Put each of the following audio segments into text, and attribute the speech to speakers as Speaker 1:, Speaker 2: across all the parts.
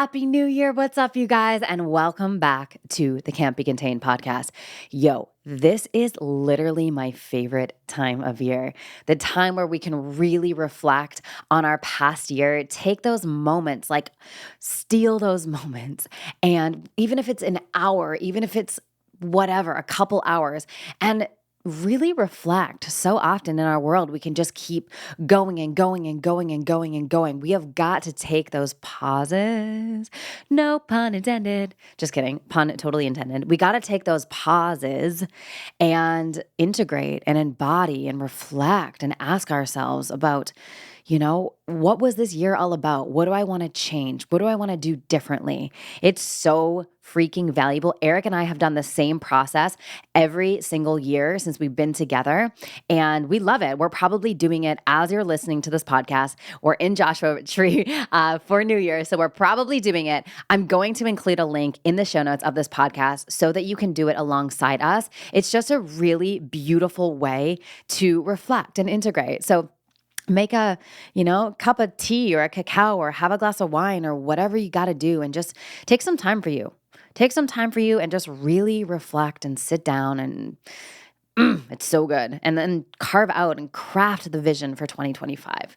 Speaker 1: Happy New Year. What's up, you guys? And welcome back to the Can't Be Contained podcast. Yo, this is literally my favorite time of year. The time where we can really reflect on our past year, take those moments, like steal those moments. And even if it's an hour, even if it's whatever, a couple hours, and really reflect. So often in our world, we can just keep going and going and going and going and going. We have got to take those pauses. No pun intended. Just kidding. Pun totally intended. We got to take those pauses and integrate and embody and reflect and ask ourselves about, what was this year all about? What do I want to change? What do I want to do differently? It's so freaking valuable. Eric and I have done the same process every single year since we've been together, and we love it. We're probably doing it as you're listening to this podcast. We're in Joshua Tree for New Year, so we're probably doing it. I'm going to include a link in the show notes of this podcast so that you can do it alongside us. It's just a really beautiful way to reflect and integrate. So make a, cup of tea or a cacao or have a glass of wine or whatever you got to do and just take some time for you. Take some time for you and just really reflect and sit down and it's so good. And then carve out and craft the vision for 2025.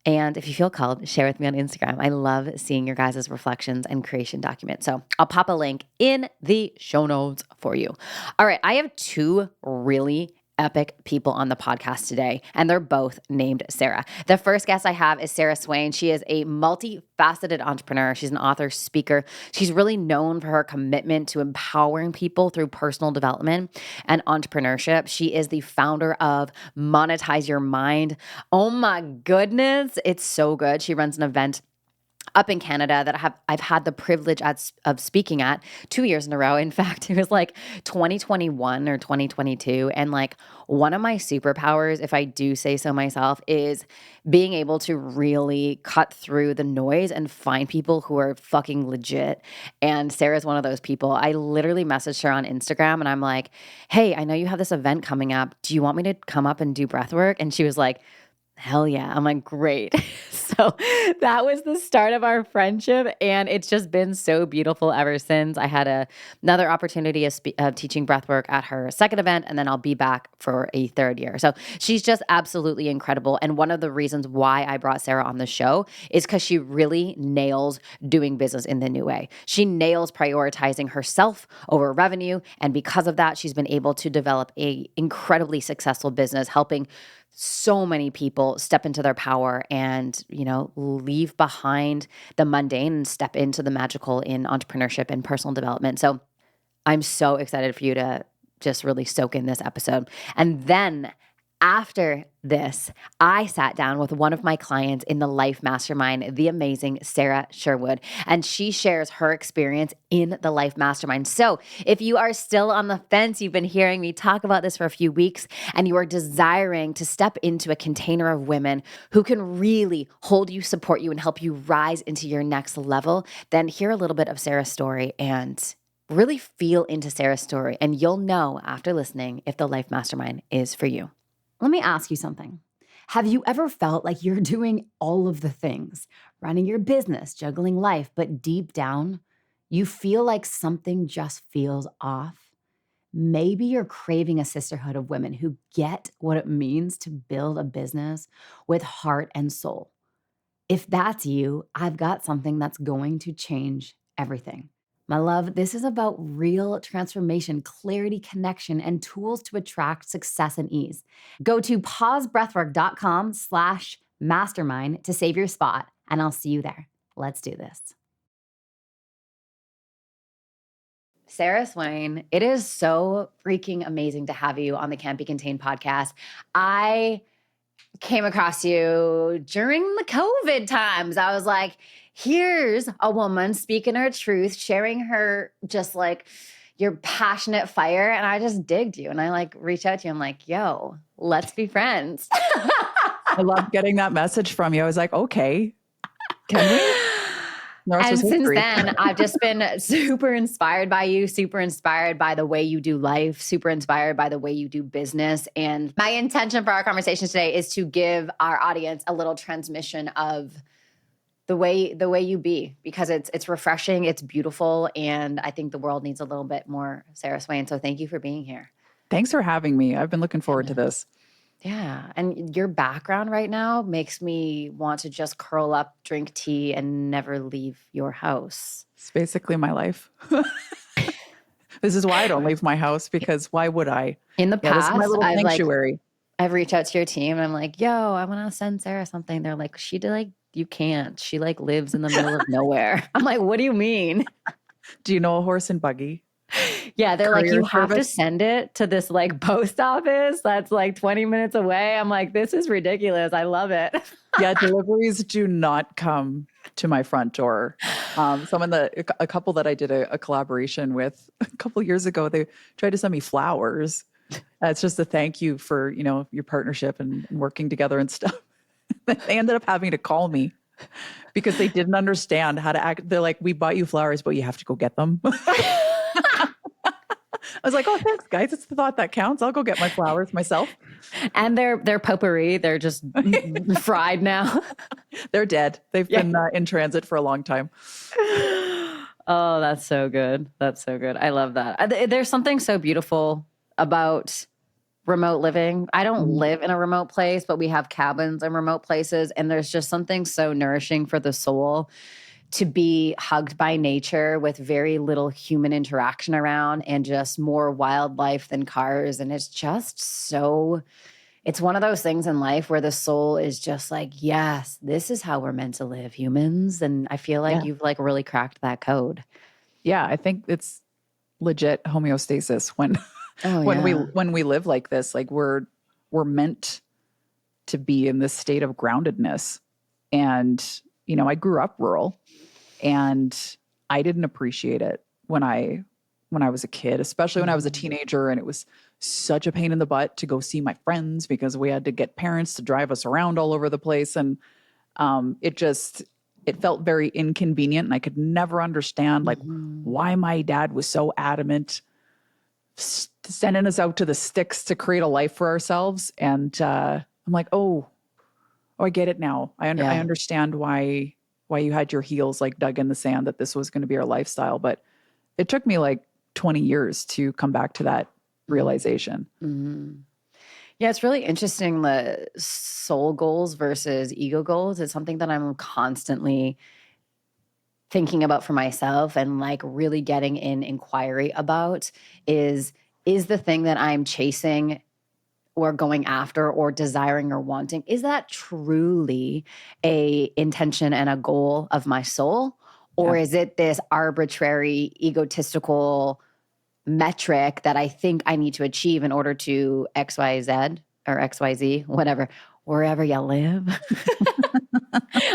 Speaker 1: And if you feel called, share with me on Instagram. I love seeing your guys' reflections and creation documents. So I'll pop a link in the show notes for you. All right, I have two really epic people on the podcast today, and they're both named Sarah. The first guest I have is Sarah Swain. She is a multifaceted entrepreneur. She's an author, speaker. She's really known for her commitment to empowering people through personal development and entrepreneurship. She is the founder of Monetize Your Mind. Oh my goodness, it's so good. She runs an event up in Canada that I've had the privilege of speaking at 2 years in a row. In fact, it was like 2021 or 2022. And like one of my superpowers, if I do say so myself, is being able to really cut through the noise and find people who are fucking legit. And Sarah's one of those people. I literally messaged her on Instagram and I'm like, hey, I know you have this event coming up. Do you want me to come up and do breath work? And she was like, hell yeah. I'm like, great. So that was the start of our friendship. And it's just been so beautiful ever since. I had another opportunity of teaching breathwork at her second event, and then I'll be back for a third year. So she's just absolutely incredible. And one of the reasons why I brought Sarah on the show is because she really nails doing business in the new way. She nails prioritizing herself over revenue. And because of that, she's been able to develop an incredibly successful business, helping so many people step into their power and, leave behind the mundane and step into the magical in entrepreneurship and personal development. So I'm so excited for you to just really soak in this episode. And then after this, I sat down with one of my clients in the Life Mastermind, the amazing Sarah Sherwood, and she shares her experience in the Life Mastermind. So if you are still on the fence, you've been hearing me talk about this for a few weeks, and you are desiring to step into a container of women who can really hold you, support you, and help you rise into your next level, then hear a little bit of Sarah's story and really feel into Sarah's story, and you'll know after listening if the Life Mastermind is for you. Let me ask you something. Have you ever felt like you're doing all of the things, running your business, juggling life, but deep down, you feel like something just feels off? Maybe you're craving a sisterhood of women who get what it means to build a business with heart and soul. If that's you, I've got something that's going to change everything. My love, this is about real transformation, clarity, connection, and tools to attract success and ease. Go to pausebreathwork.com/mastermind to save your spot, and I'll see you there. Let's do this. Sarah Swain, it is so freaking amazing to have you on the Can't Be Contained podcast. I came across you during the COVID times. I was like, here's a woman speaking her truth, sharing her just like your passionate fire. And I just digged you. And I like reached out to you. I'm like, yo, let's be friends.
Speaker 2: I love getting that message from you. I was like, okay, can we?
Speaker 1: And since then, I've just been super inspired by you, super inspired by the way you do life, super inspired by the way you do business. And my intention for our conversation today is to give our audience a little transmission of the way you be, because it's refreshing, it's beautiful, and I think the world needs a little bit more Sarah Swain. So thank you for being here.
Speaker 2: Thanks for having me. I've been looking forward to this.
Speaker 1: Yeah. And your background right now makes me want to just curl up, drink tea, and never leave your house.
Speaker 2: It's basically my life. This is why I don't leave my house, because why would I?
Speaker 1: In the
Speaker 2: This is my
Speaker 1: past,
Speaker 2: little sanctuary.
Speaker 1: I've reached out to your team and I'm like, yo, I want to send Sarah something. They're like, you can't. She like lives in the middle of nowhere. I'm like, what do you mean?
Speaker 2: Do you know a horse and buggy?
Speaker 1: Yeah, they're like,
Speaker 2: Courier
Speaker 1: you have to
Speaker 2: service?
Speaker 1: send it to this like post office that's like 20 minutes away. I'm like, this is ridiculous. I love it.
Speaker 2: Yeah, deliveries do not come to my front door. A couple that I did a collaboration with a couple years ago, they tried to send me flowers. It's just a thank you for, your partnership and working together and stuff. They ended up having to call me because they didn't understand how to act. They're like, we bought you flowers, but you have to go get them. I was like, oh, thanks, guys. It's the thought that counts. I'll go get my flowers myself.
Speaker 1: And they're potpourri. They're just fried now.
Speaker 2: They're dead. They've been in transit for a long time.
Speaker 1: Oh, that's so good. That's so good. I love that. There's something so beautiful about remote living. I don't live in a remote place, but we have cabins in remote places. And there's just something so nourishing for the soul to be hugged by nature with very little human interaction around and just more wildlife than cars. And it's just so, it's one of those things in life where the soul is just like, yes, this is how we're meant to live, humans. And I feel like you've like really cracked that code.
Speaker 2: Yeah, I think it's legit homeostasis when we live like this. Like we're meant to be in this state of groundedness. And I grew up rural, and I didn't appreciate it when I was a kid, especially when I was a teenager, and it was such a pain in the butt to go see my friends because we had to get parents to drive us around all over the place. And it felt very inconvenient, and I could never understand why my dad was so adamant sending us out to the sticks to create a life for ourselves. And I'm like, oh, I get it now. I understand why you had your heels like dug in the sand, that this was going to be our lifestyle. But it took me like 20 years to come back to that realization.
Speaker 1: Mm-hmm. Yeah, it's really interesting, the soul goals versus ego goals. It's something that I'm constantly thinking about for myself and like really getting in inquiry about is the thing that I'm chasing or going after or desiring or wanting, is that truly a intention and a goal of my soul? Or is it this arbitrary, egotistical metric that I think I need to achieve in order to XYZ or XYZ, whatever, wherever you live?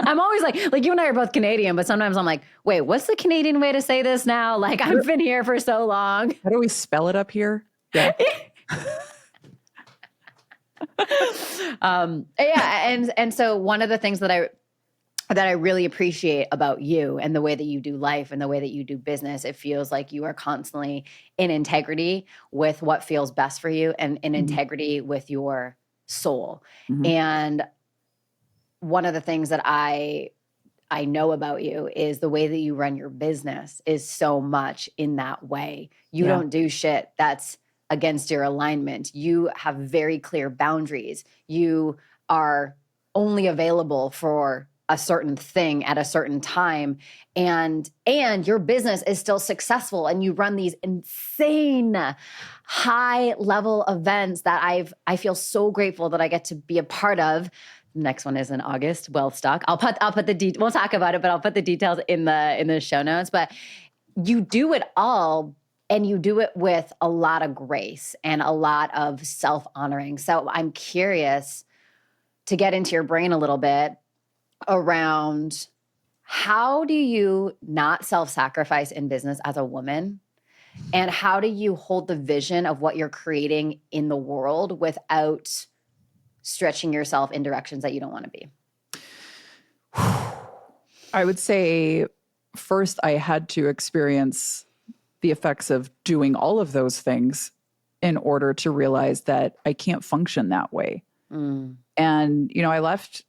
Speaker 1: I'm always like you and I are both Canadian, but sometimes I'm like, wait, what's the Canadian way to say this now? Like, I've been here for so long.
Speaker 2: How do we spell it up here? Yeah.
Speaker 1: And so one of the things that I really appreciate about you and the way that you do life and the way that you do business, it feels like you are constantly in integrity with what feels best for you and in integrity with your soul.
Speaker 2: Mm-hmm.
Speaker 1: And one of the things that I know about you is the way that you run your business is so much in that way. You don't do shit that's against your alignment. You have very clear boundaries. You are only available for a certain thing at a certain time, and your business is still successful, and you run these insane high level events that I feel so grateful that I get to be a part of. Next one is in August. Well stuck. I'll put the we'll talk about it, but I'll put the details in the show notes. But you do it all, and you do it with a lot of grace and a lot of self-honoring. So I'm curious to get into your brain a little bit around, how do you not self-sacrifice in business as a woman? And how do you hold the vision of what you're creating in the world without stretching yourself in directions that you don't want to be?
Speaker 2: I would say first I had to experience the effects of doing all of those things in order to realize that I can't function that way. And, I left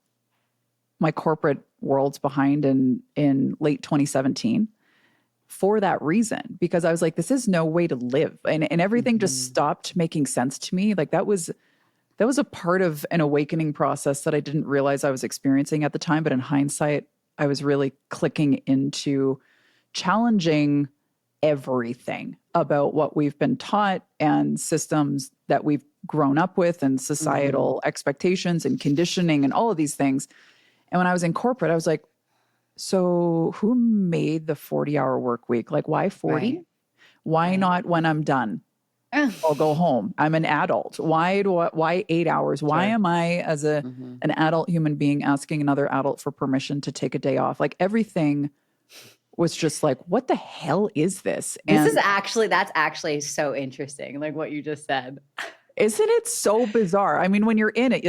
Speaker 2: my corporate worlds behind in late 2017 for that reason, because I was like, this is no way to live. And everything just stopped making sense to me. Like that was a part of an awakening process that I didn't realize I was experiencing at the time. But in hindsight, I was really clicking into challenging everything about what we've been taught and systems that we've grown up with and societal expectations and conditioning and all of these things. And when I was in corporate, I was like, so who made the 40-hour work week? Like, why 40? Right. Why not when I'm done? I'll go home. I'm an adult. Why 8 hours? Why am I, as an adult human being, asking another adult for permission to take a day off? Like everything was just like, what the hell is this?
Speaker 1: That's actually so interesting. Like what you just said.
Speaker 2: Isn't it so bizarre? I mean, when you're in it,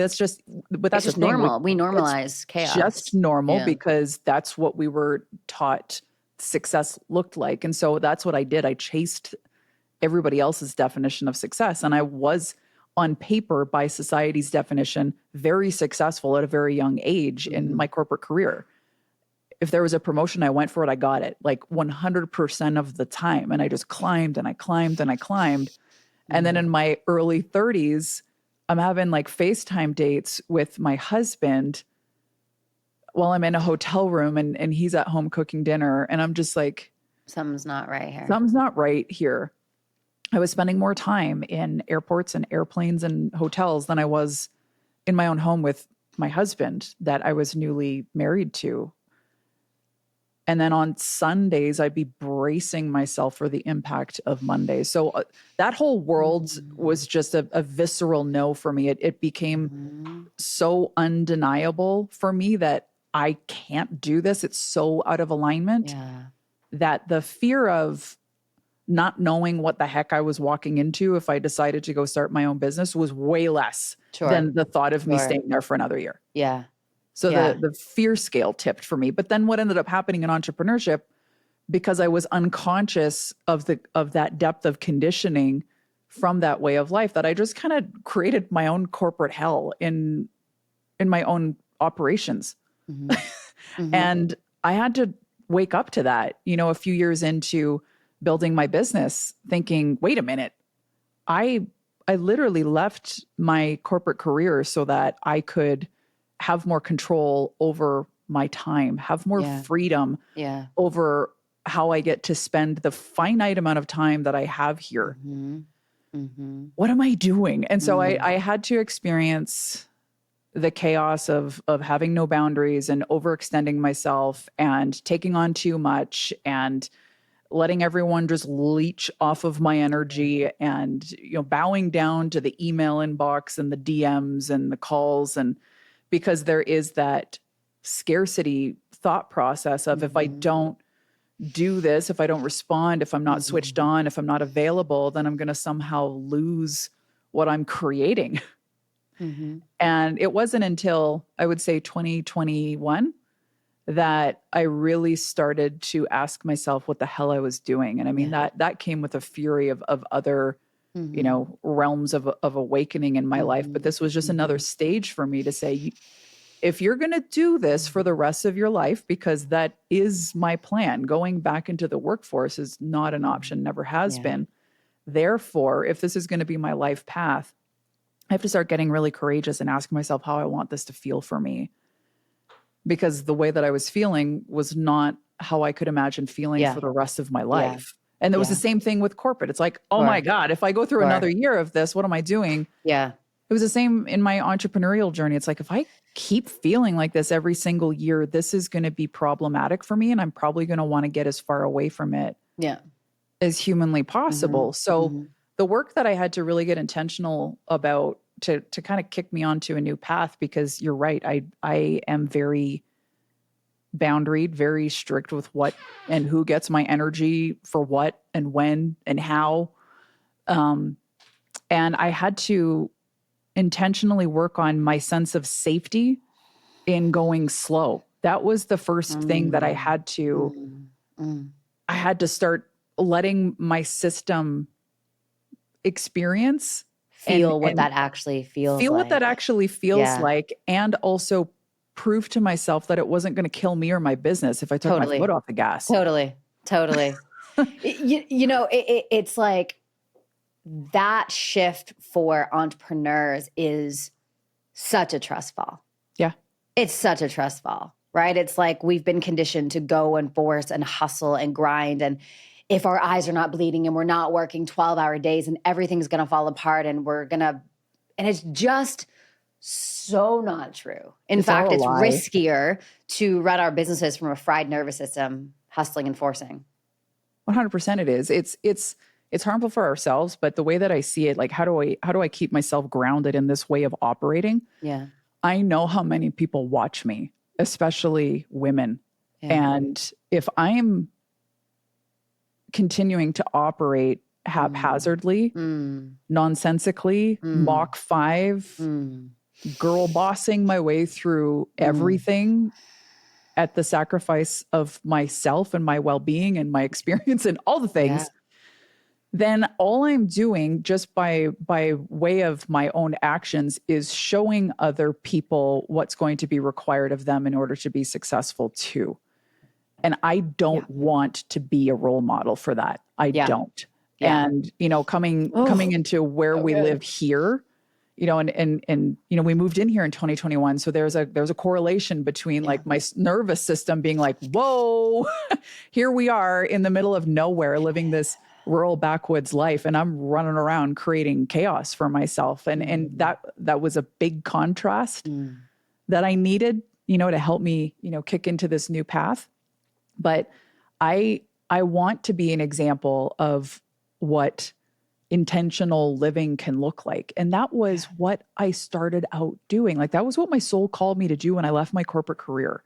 Speaker 2: but that's
Speaker 1: just normal. We normalize chaos.
Speaker 2: Just normal because that's what we were taught success looked like. And so that's what I did. I chased everybody else's definition of success. And I was, on paper, by society's definition, very successful at a very young age in my corporate career. If there was a promotion, I went for it, I got it, like 100% of the time. And I just climbed and I climbed and I climbed. And then in my early 30s, I'm having like FaceTime dates with my husband while I'm in a hotel room and he's at home cooking dinner. And I'm just like,
Speaker 1: something's not right here.
Speaker 2: I was spending more time in airports and airplanes and hotels than I was in my own home with my husband that I was newly married to. And then on Sundays, I'd be bracing myself for the impact of Mondays. So that whole world was just a visceral no for me. It became so undeniable for me that I can't do this. It's so out of alignment that the fear of not knowing what the heck I was walking into if I decided to go start my own business was way less than the thought of me staying there for another year.
Speaker 1: Yeah.
Speaker 2: So the fear scale tipped for me. But then what ended up happening in entrepreneurship, because I was unconscious of that depth of conditioning from that way of life, that I just kind of created my own corporate hell in my own operations. And I had to wake up to that, a few years into building my business, thinking, wait a minute, I literally left my corporate career so that I could have more control over my time, have more freedom over how I get to spend the finite amount of time that I have here. What am I doing? And so I had to experience the chaos of having no boundaries and overextending myself and taking on too much and letting everyone just leech off of my energy and, bowing down to the email inbox and the DMs and the calls. And because there is that scarcity thought process of if I don't do this, if I don't respond, if I'm not switched on, if I'm not available, then I'm going to somehow lose what I'm creating. And it wasn't until, I would say, 2021 that I really started to ask myself what the hell I was doing. And I mean, that came with a fury of other, realms of awakening in my life. But this was just another stage for me to say, if you're going to do this for the rest of your life, because that is my plan, going back into the workforce is not an option, never has been. Therefore, if this is going to be my life path, I have to start getting really courageous and ask myself how I want this to feel for me. Because the way that I was feeling was not how I could imagine feeling for the rest of my life. And it was the same thing with corporate. It's like, oh my God, if I go through another year of this, what am I doing?
Speaker 1: Yeah.
Speaker 2: It was the same in my entrepreneurial journey. It's like, if I keep feeling like this every single year, this is going to be problematic for me. And I'm probably going to want to get as far away from it as humanly possible. So the work that I had to really get intentional about to kind of kick me onto a new path, because you're right, I am very boundaried, very strict with what and who gets my energy for what and when and how. And I had to intentionally work on my sense of safety in going slow. That was the first thing that I had to start letting my system experience
Speaker 1: what that actually feels
Speaker 2: what that actually feels like, and also prove to myself that it wasn't going to kill me or my business if I took my foot off the gas.
Speaker 1: Totally. It's like that shift for entrepreneurs is such a trust fall.
Speaker 2: Yeah.
Speaker 1: It's such a trust fall, right? It's like we've been conditioned to go and force and hustle and grind. And if our eyes are not bleeding and we're not working 12-hour days and everything's going to fall apart and and it's just so not true. In fact, it's riskier to run our businesses from a fried nervous system, hustling and forcing.
Speaker 2: 100% it is. It's harmful for ourselves, but the way that I see it, like how do I keep myself grounded in this way of operating?
Speaker 1: Yeah.
Speaker 2: I know how many people watch me, especially women. Yeah. And if I'm continuing to operate haphazardly, nonsensically, Mach 5, girl bossing my way through everything at the sacrifice of myself and my well-being and my experience and all the things, then all I'm doing just by way of my own actions is showing other people what's going to be required of them in order to be successful too. And I don't want to be a role model for that. I don't. Yeah. And, coming into where we live here, and we moved in here in 2021. So there's a correlation between like my nervous system being like, whoa, here we are in the middle of nowhere living this rural backwoods life. And I'm running around creating chaos for myself. And that was a big contrast that I needed, to help me, kick into this new path. But I want to be an example of what intentional living can look like. And that was what I started out doing. Like that was what my soul called me to do when I left my corporate career.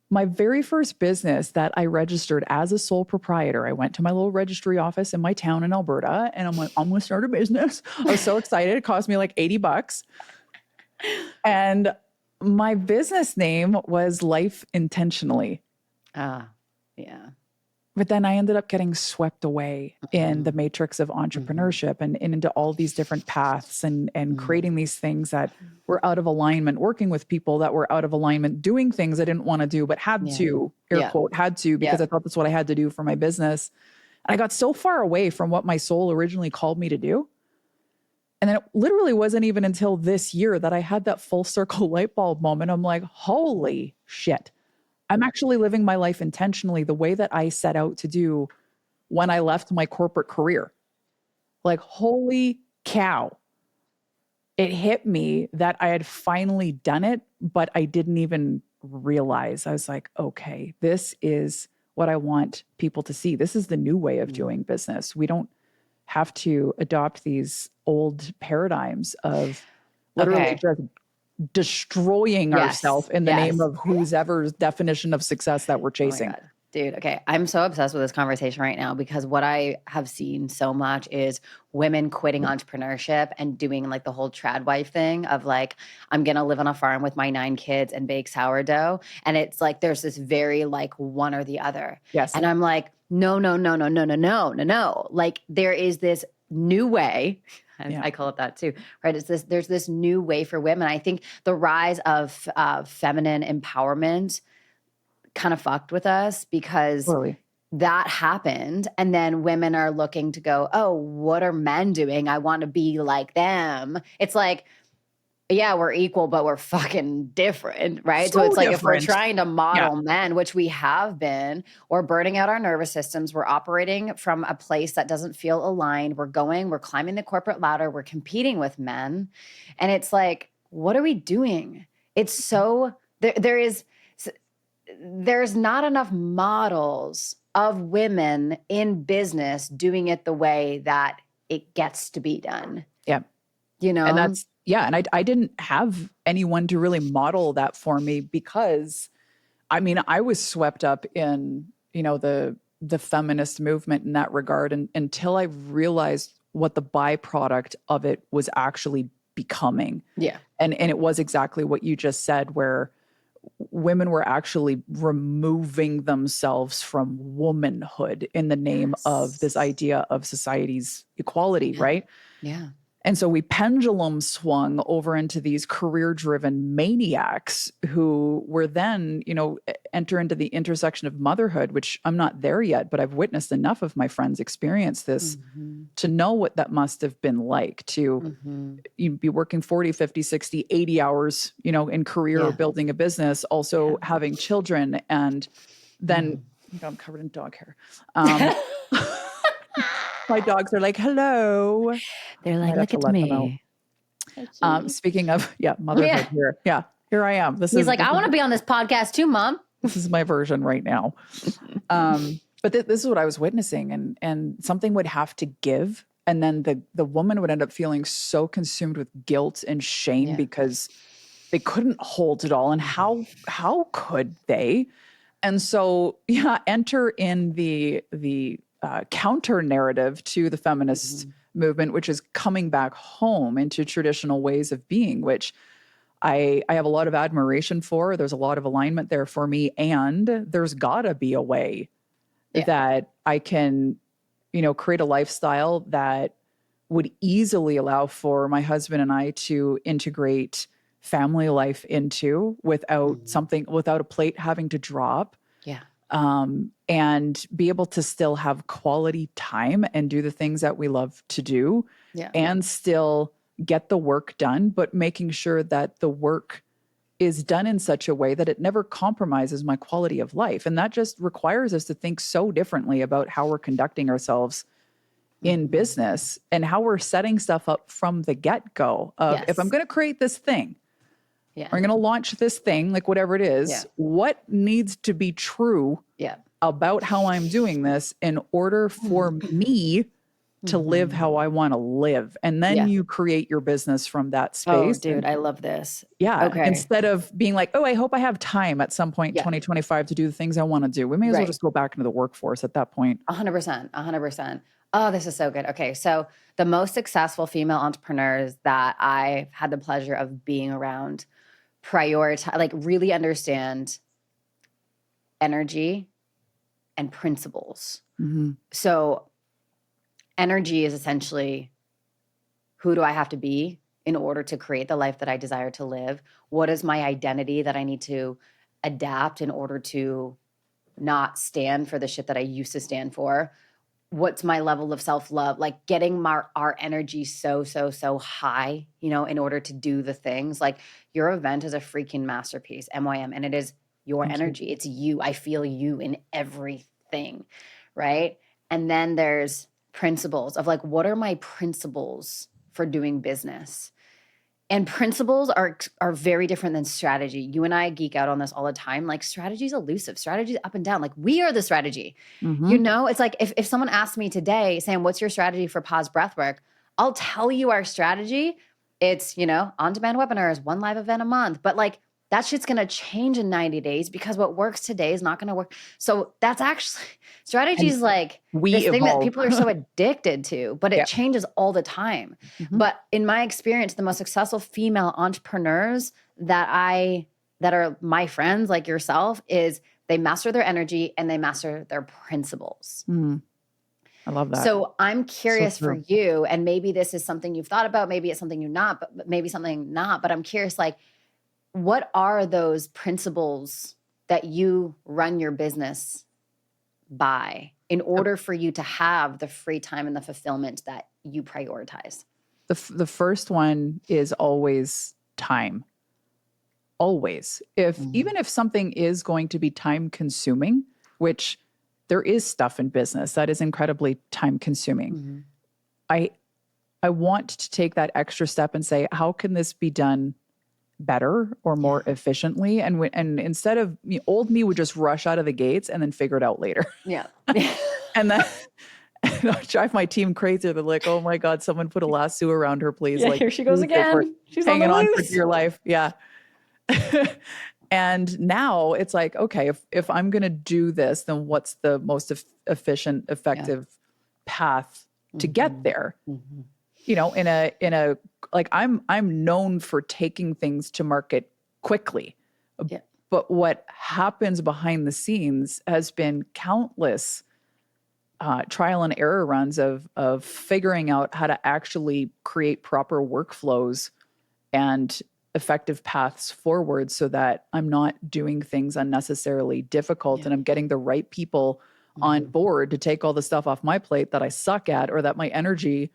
Speaker 2: My very first business that I registered as a sole proprietor, I went to my little registry office in my town in Alberta and I'm like, I'm going to start a business. I was so excited. It cost me like $80. And my business name was Life Intentionally.
Speaker 1: Yeah.
Speaker 2: But then I ended up getting swept away in the matrix of entrepreneurship and into all these different paths and creating these things that were out of alignment, working with people that were out of alignment, doing things I didn't want to do, but had to, air quote, had to, because I thought that's what I had to do for my business. And I got so far away from what my soul originally called me to do. And then it literally wasn't even until this year that I had that full circle light bulb moment. I'm like, holy shit. I'm actually living my life intentionally the way that I set out to do when I left my corporate career. Like, holy cow. It hit me that I had finally done it, but I didn't even realize. I was like, okay, this is what I want people to see. This is the new way of doing business. We don't have to adopt these old paradigms of literally just destroying ourselves in the name of whoever's definition of success that we're chasing.
Speaker 1: Oh my God. Dude, okay. I'm so obsessed with this conversation right now because what I have seen so much is women quitting entrepreneurship and doing like the whole trad wife thing of like, I'm going to live on a farm with my 9 kids and bake sourdough. And it's like, there's this very like one or the other.
Speaker 2: Yes.
Speaker 1: And I'm like, no. Like there is this new way. I call it that too, right? There's this new way for women. I think the rise of feminine empowerment kind of fucked with us because that happened. And then women are looking to go, oh, what are men doing? I want to be like them. It's like, yeah, we're equal, but we're fucking different, right? So it's like if we're trying to model men, which we have been, we're burning out our nervous systems. We're operating from a place that doesn't feel aligned. We're climbing the corporate ladder. We're competing with men. And it's like, what are we doing? It's so, there's not enough models of women in business doing it the way that it gets to be done.
Speaker 2: Yeah. And that's, and I didn't have anyone to really model that for me because, I mean, I was swept up in, the feminist movement in that regard until I realized what the byproduct of it was actually becoming.
Speaker 1: Yeah.
Speaker 2: And it was exactly what you just said, where women were actually removing themselves from womanhood in the name of this idea of society's equality, right?
Speaker 1: Yeah.
Speaker 2: And so we pendulum swung over into these career-driven maniacs who were then, enter into the intersection of motherhood, which I'm not there yet, but I've witnessed enough of my friends experience this to know what that must have been like to you'd be working 40, 50, 60, 80 hours, in career, building a business, also having children. And then I'm covered in dog hair. My dogs are like, hello.
Speaker 1: They're like, look at me.
Speaker 2: Speaking of, motherhood here. Yeah, here I am.
Speaker 1: He's like, I want to be on this podcast too, Mom.
Speaker 2: This is my version right now. But this is what I was witnessing, and something would have to give. And then the woman would end up feeling so consumed with guilt and shame because they couldn't hold it all. And how could they? And so, enter in the counter narrative to the feminist movement, which is coming back home into traditional ways of being, which I have a lot of admiration for. There's a lot of alignment there for me. And there's gotta be a way that I can, create a lifestyle that would easily allow for my husband and I to integrate family life into without a plate having to drop.
Speaker 1: Yeah.
Speaker 2: And be able to still have quality time and do the things that we love to do and still get the work done, but making sure that the work is done in such a way that it never compromises my quality of life. And that just requires us to think so differently about how we're conducting ourselves in business and how we're setting stuff up from the get-go of if I'm going to create this thing, or I'm going to launch this thing, like whatever it is, what needs to be true about how I'm doing this in order for me to live how I want to live. And then you create your business from that space.
Speaker 1: Oh, dude, I love this.
Speaker 2: Yeah. Okay. Instead of being like, I hope I have time at some point in 2025 to do the things I want to do. We may as well just go back into the workforce at that point.
Speaker 1: 100%. Oh, this is so good. Okay. So the most successful female entrepreneurs that I've had the pleasure of being around prioritize, like really understand energy and principles. So energy is essentially, who do I have to be in order to create the life that I desire to live? What is my identity that I need to adapt in order to not stand for the shit that I used to stand for? What's my level of self-love? Like getting our energy so high, in order to do the things. Like your event is a freaking masterpiece, MYM, and it is your energy. It's you. I feel you in everything, right? And then there's principles of like, what are my principles for doing business? And principles are very different than strategy. You and I geek out on this all the time. Like strategy is elusive. Strategy is up and down. Like we are the strategy. It's like if someone asked me today, Sam, what's your strategy for pause breathwork? I'll tell you our strategy. It's, on-demand webinars, one live event a month. But like that shit's going to change in 90 days because what works today is not going to work. So that's actually, strategy is like this thing that people are so addicted to, but it changes all the time. But in my experience, the most successful female entrepreneurs that are my friends like yourself is they master their energy and they master their principles.
Speaker 2: I love that.
Speaker 1: So I'm curious for you, and maybe this is something you've thought about, maybe it's something you're not, but maybe something not, but I'm curious, like, what are those principles that you run your business by in order for you to have the free time and the fulfillment that you prioritize?
Speaker 2: The first one is always time. Always. Even if something is going to be time consuming, which there is stuff in business that is incredibly time consuming. I want to take that extra step and say, how can this be done better or more efficiently? And instead of old me would just rush out of the gates and then figure it out later. And then I'll drive my team crazy. They're like, oh my God, someone put a lasso around her, please. Like,
Speaker 1: here she goes again. She's
Speaker 2: hanging
Speaker 1: on
Speaker 2: for dear life. Yeah. And now it's like, okay, if I'm going to do this, then what's the most efficient, effective path to get there? In a like I'm known for taking things to market quickly. But what happens behind the scenes has been countless trial and error runs of figuring out how to actually create proper workflows and effective paths forward so that I'm not doing things unnecessarily difficult and I'm getting the right people on board to take all the stuff off my plate that I suck at, or that my energy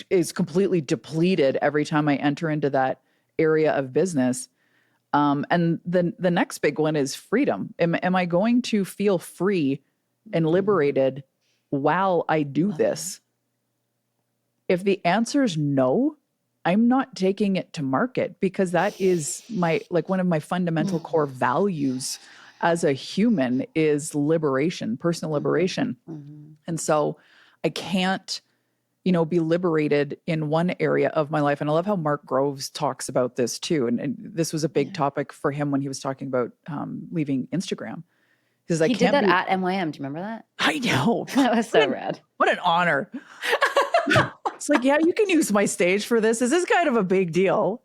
Speaker 2: is completely depleted every time I enter into that area of business. And the next big one is freedom. Am I going to feel free and liberated while I do this? If the answer is no, I'm not taking it to market, because that is one of my fundamental core values as a human is liberation, personal liberation. And so I can't, be liberated in one area of my life. And I love how Mark Groves talks about this too. And this was a big topic for him when he was talking about leaving Instagram. Because
Speaker 1: he did that at MYM. Do you remember that?
Speaker 2: I know.
Speaker 1: That was so rad.
Speaker 2: What an honor. It's like, yeah, you can use my stage for this. This is kind of a big deal.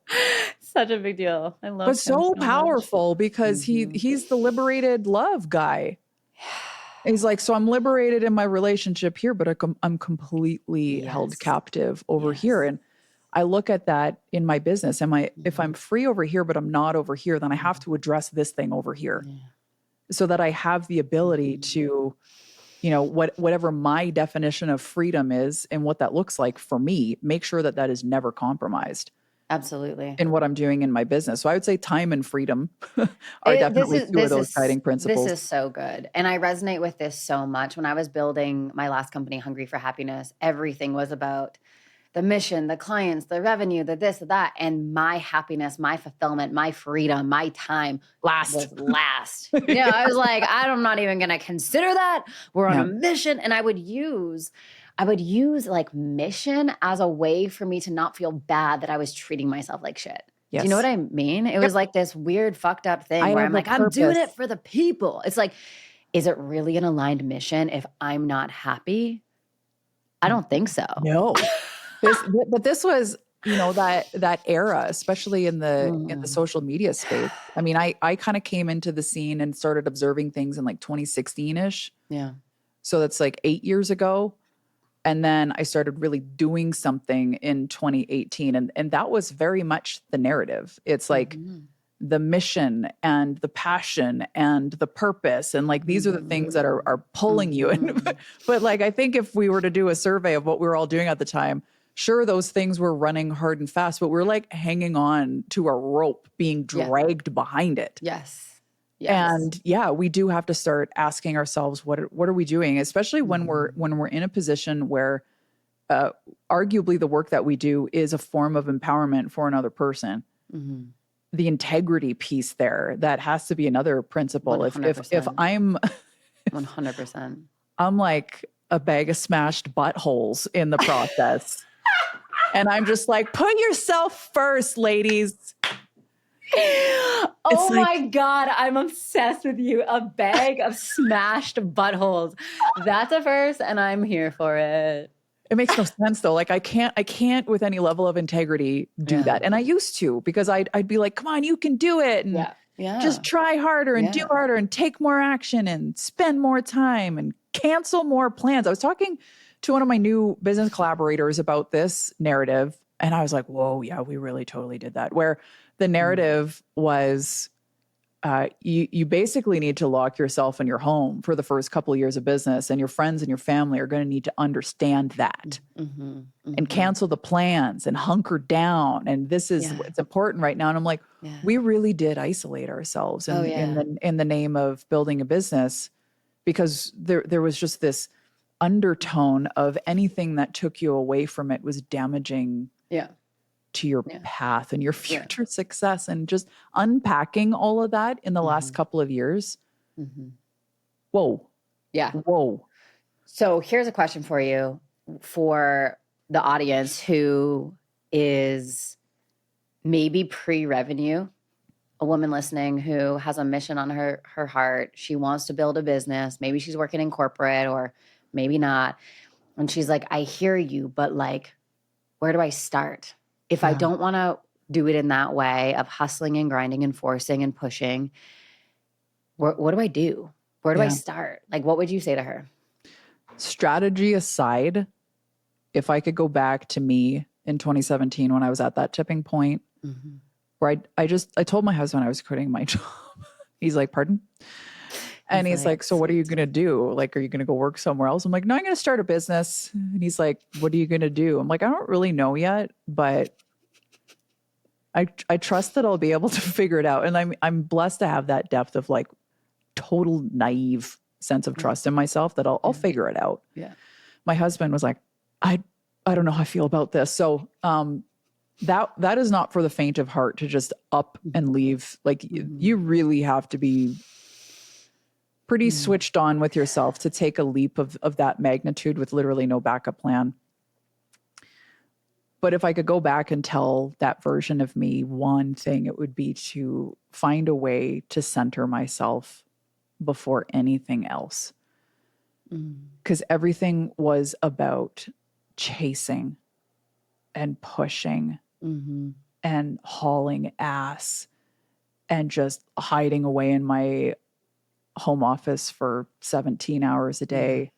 Speaker 1: Such a big deal. I love it.
Speaker 2: But so powerful because he's the liberated love guy. He's like, so I'm liberated in my relationship here, but I'm completely held captive over here. And I look at that in my business. If I'm free over here, but I'm not over here, then I have to address this thing over here so that I have the ability to, whatever my definition of freedom is and what that looks like for me, make sure that that is never compromised.
Speaker 1: Absolutely.
Speaker 2: In what I'm doing in my business. So I would say time and freedom are definitely two of those guiding principles.
Speaker 1: This is so good. And I resonate with this so much. When I was building my last company, Hungry for Happiness, everything was about the mission, the clients, the revenue, the this, the that. And my happiness, my fulfillment, my freedom, my time was last. I was like, I'm not even going to consider that. We're on a mission. And I would use like mission as a way for me to not feel bad that I was treating myself like shit. Yes. Do you know what I mean? It was like this weird fucked up thing where I'm like, I'm doing it for the people. It's like, is it really an aligned mission if I'm not happy? I don't think so.
Speaker 2: No. But this was, that era, especially in the social media space. I mean, I kind of came into the scene and started observing things in like 2016-ish.
Speaker 1: Yeah.
Speaker 2: So that's like 8 years ago. And then I started really doing something in 2018. And that was very much the narrative. It's like the mission and the passion and the purpose. And like, these are the things that are pulling you in. But like, I think if we were to do a survey of what we were all doing at the time, sure, those things were running hard and fast, but we're like hanging on to a rope being dragged behind it.
Speaker 1: Yes.
Speaker 2: And we do have to start asking ourselves, what are we doing? Especially when we're in a position where arguably the work that we do is a form of empowerment for another person. The integrity piece there, that has to be another principle.
Speaker 1: 100%.
Speaker 2: If I'm
Speaker 1: 100%,
Speaker 2: I'm like a bag of smashed buttholes in the process. And I'm just like, put yourself first, ladies.
Speaker 1: Oh my God, I'm obsessed with you. A bag of smashed buttholes. That's a first, and I'm here for it.
Speaker 2: It makes no sense though. Like I can't with any level of integrity do that. And I used to, because I'd be like, come on, you can do it. And just try harder and do harder and take more action and spend more time and cancel more plans. I was talking to one of my new business collaborators about this narrative. And I was like, whoa, yeah, we really totally did that. Where the narrative was, you basically need to lock yourself in your home for the first couple of years of business, and your friends and your family are going to need to understand that and cancel the plans and hunker down. And this is what's important right now. And I'm like, we really did isolate ourselves in the name of building a business, because there was just this undertone of anything that took you away from it was damaging to your path and your future success. And just unpacking all of that in the last couple of years. Whoa.
Speaker 1: Yeah.
Speaker 2: Whoa.
Speaker 1: So here's a question for you, for the audience who is maybe pre-revenue, a woman listening who has a mission on her heart. She wants to build a business. Maybe she's working in corporate or maybe not. And she's like, I hear you, but like, where do I start? If I don't want to do it in that way of hustling and grinding and forcing and pushing, what do I do? Where do I start? Like, what would you say to her?
Speaker 2: strategy aside, if I could go back to me in 2017 when I was at that tipping point, where I told my husband I was quitting my job. He's like, pardon? And he's like, so what are you going to do? Like, are you going to go work somewhere else? I'm like, no, I'm going to start a business. And he's like, what are you going to do? I'm like, I don't really know yet, but I trust that I'll be able to figure it out. And I'm blessed to have that depth of like total naive sense of trust in myself that I'll figure it out.
Speaker 1: Yeah.
Speaker 2: My husband was like, I don't know how I feel about this. So, that is not for the faint of heart to just up and leave. Like you really have to be pretty switched on with yourself to take a leap of that magnitude with literally no backup plan. But if I could go back and tell that version of me one thing, it would be to find a way to center myself before anything else. Because everything was about chasing and pushing and hauling ass and just hiding away in my home office for 17 hours a day.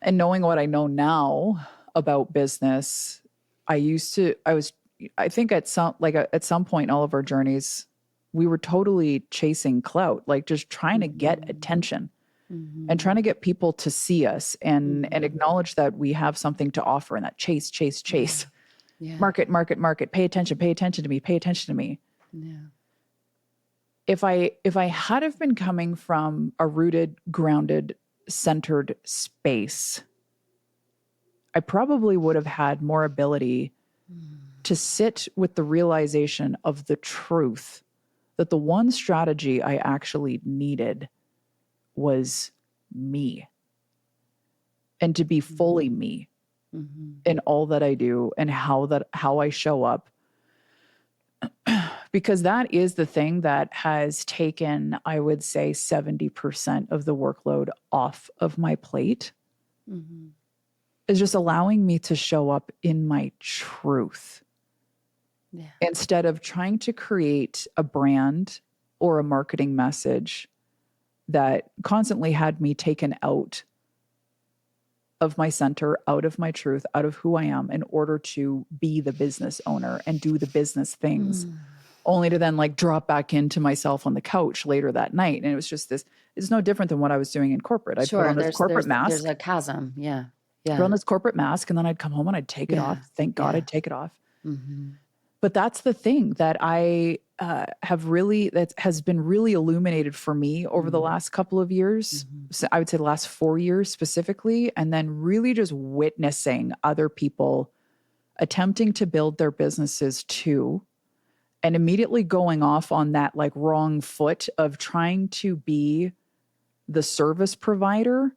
Speaker 2: And knowing what I know now about business, I think at some point in all of our journeys, we were totally chasing clout, like just trying to get attention and trying to get people to see us and acknowledge that we have something to offer, and that chase. Yeah. Market, pay attention to me, pay attention to me. Yeah. If I had have been coming from a rooted, grounded, centered space, I probably would have had more ability to sit with the realization of the truth that the one strategy I actually needed was me, and to be fully me in all that I do and how I show up. Because that is the thing that has taken, I would say, 70% of the workload off of my plate, is just allowing me to show up in my truth. Yeah. Instead of trying to create a brand or a marketing message that constantly had me taken out of my center, out of my truth, out of who I am in order to be the business owner and do the business things, only to then like drop back into myself on the couch later that night. And it was just it's no different than what I was doing in corporate. I put on this corporate mask.
Speaker 1: There's a chasm. Yeah.
Speaker 2: Put on this corporate mask, and then I'd come home and I'd take it off. Thank God I'd take it off. But that's the thing that I that has been really illuminated for me over the last couple of years. So I would say the last 4 years specifically, and then really just witnessing other people attempting to build their businesses too, and immediately going off on that like wrong foot of trying to be the service provider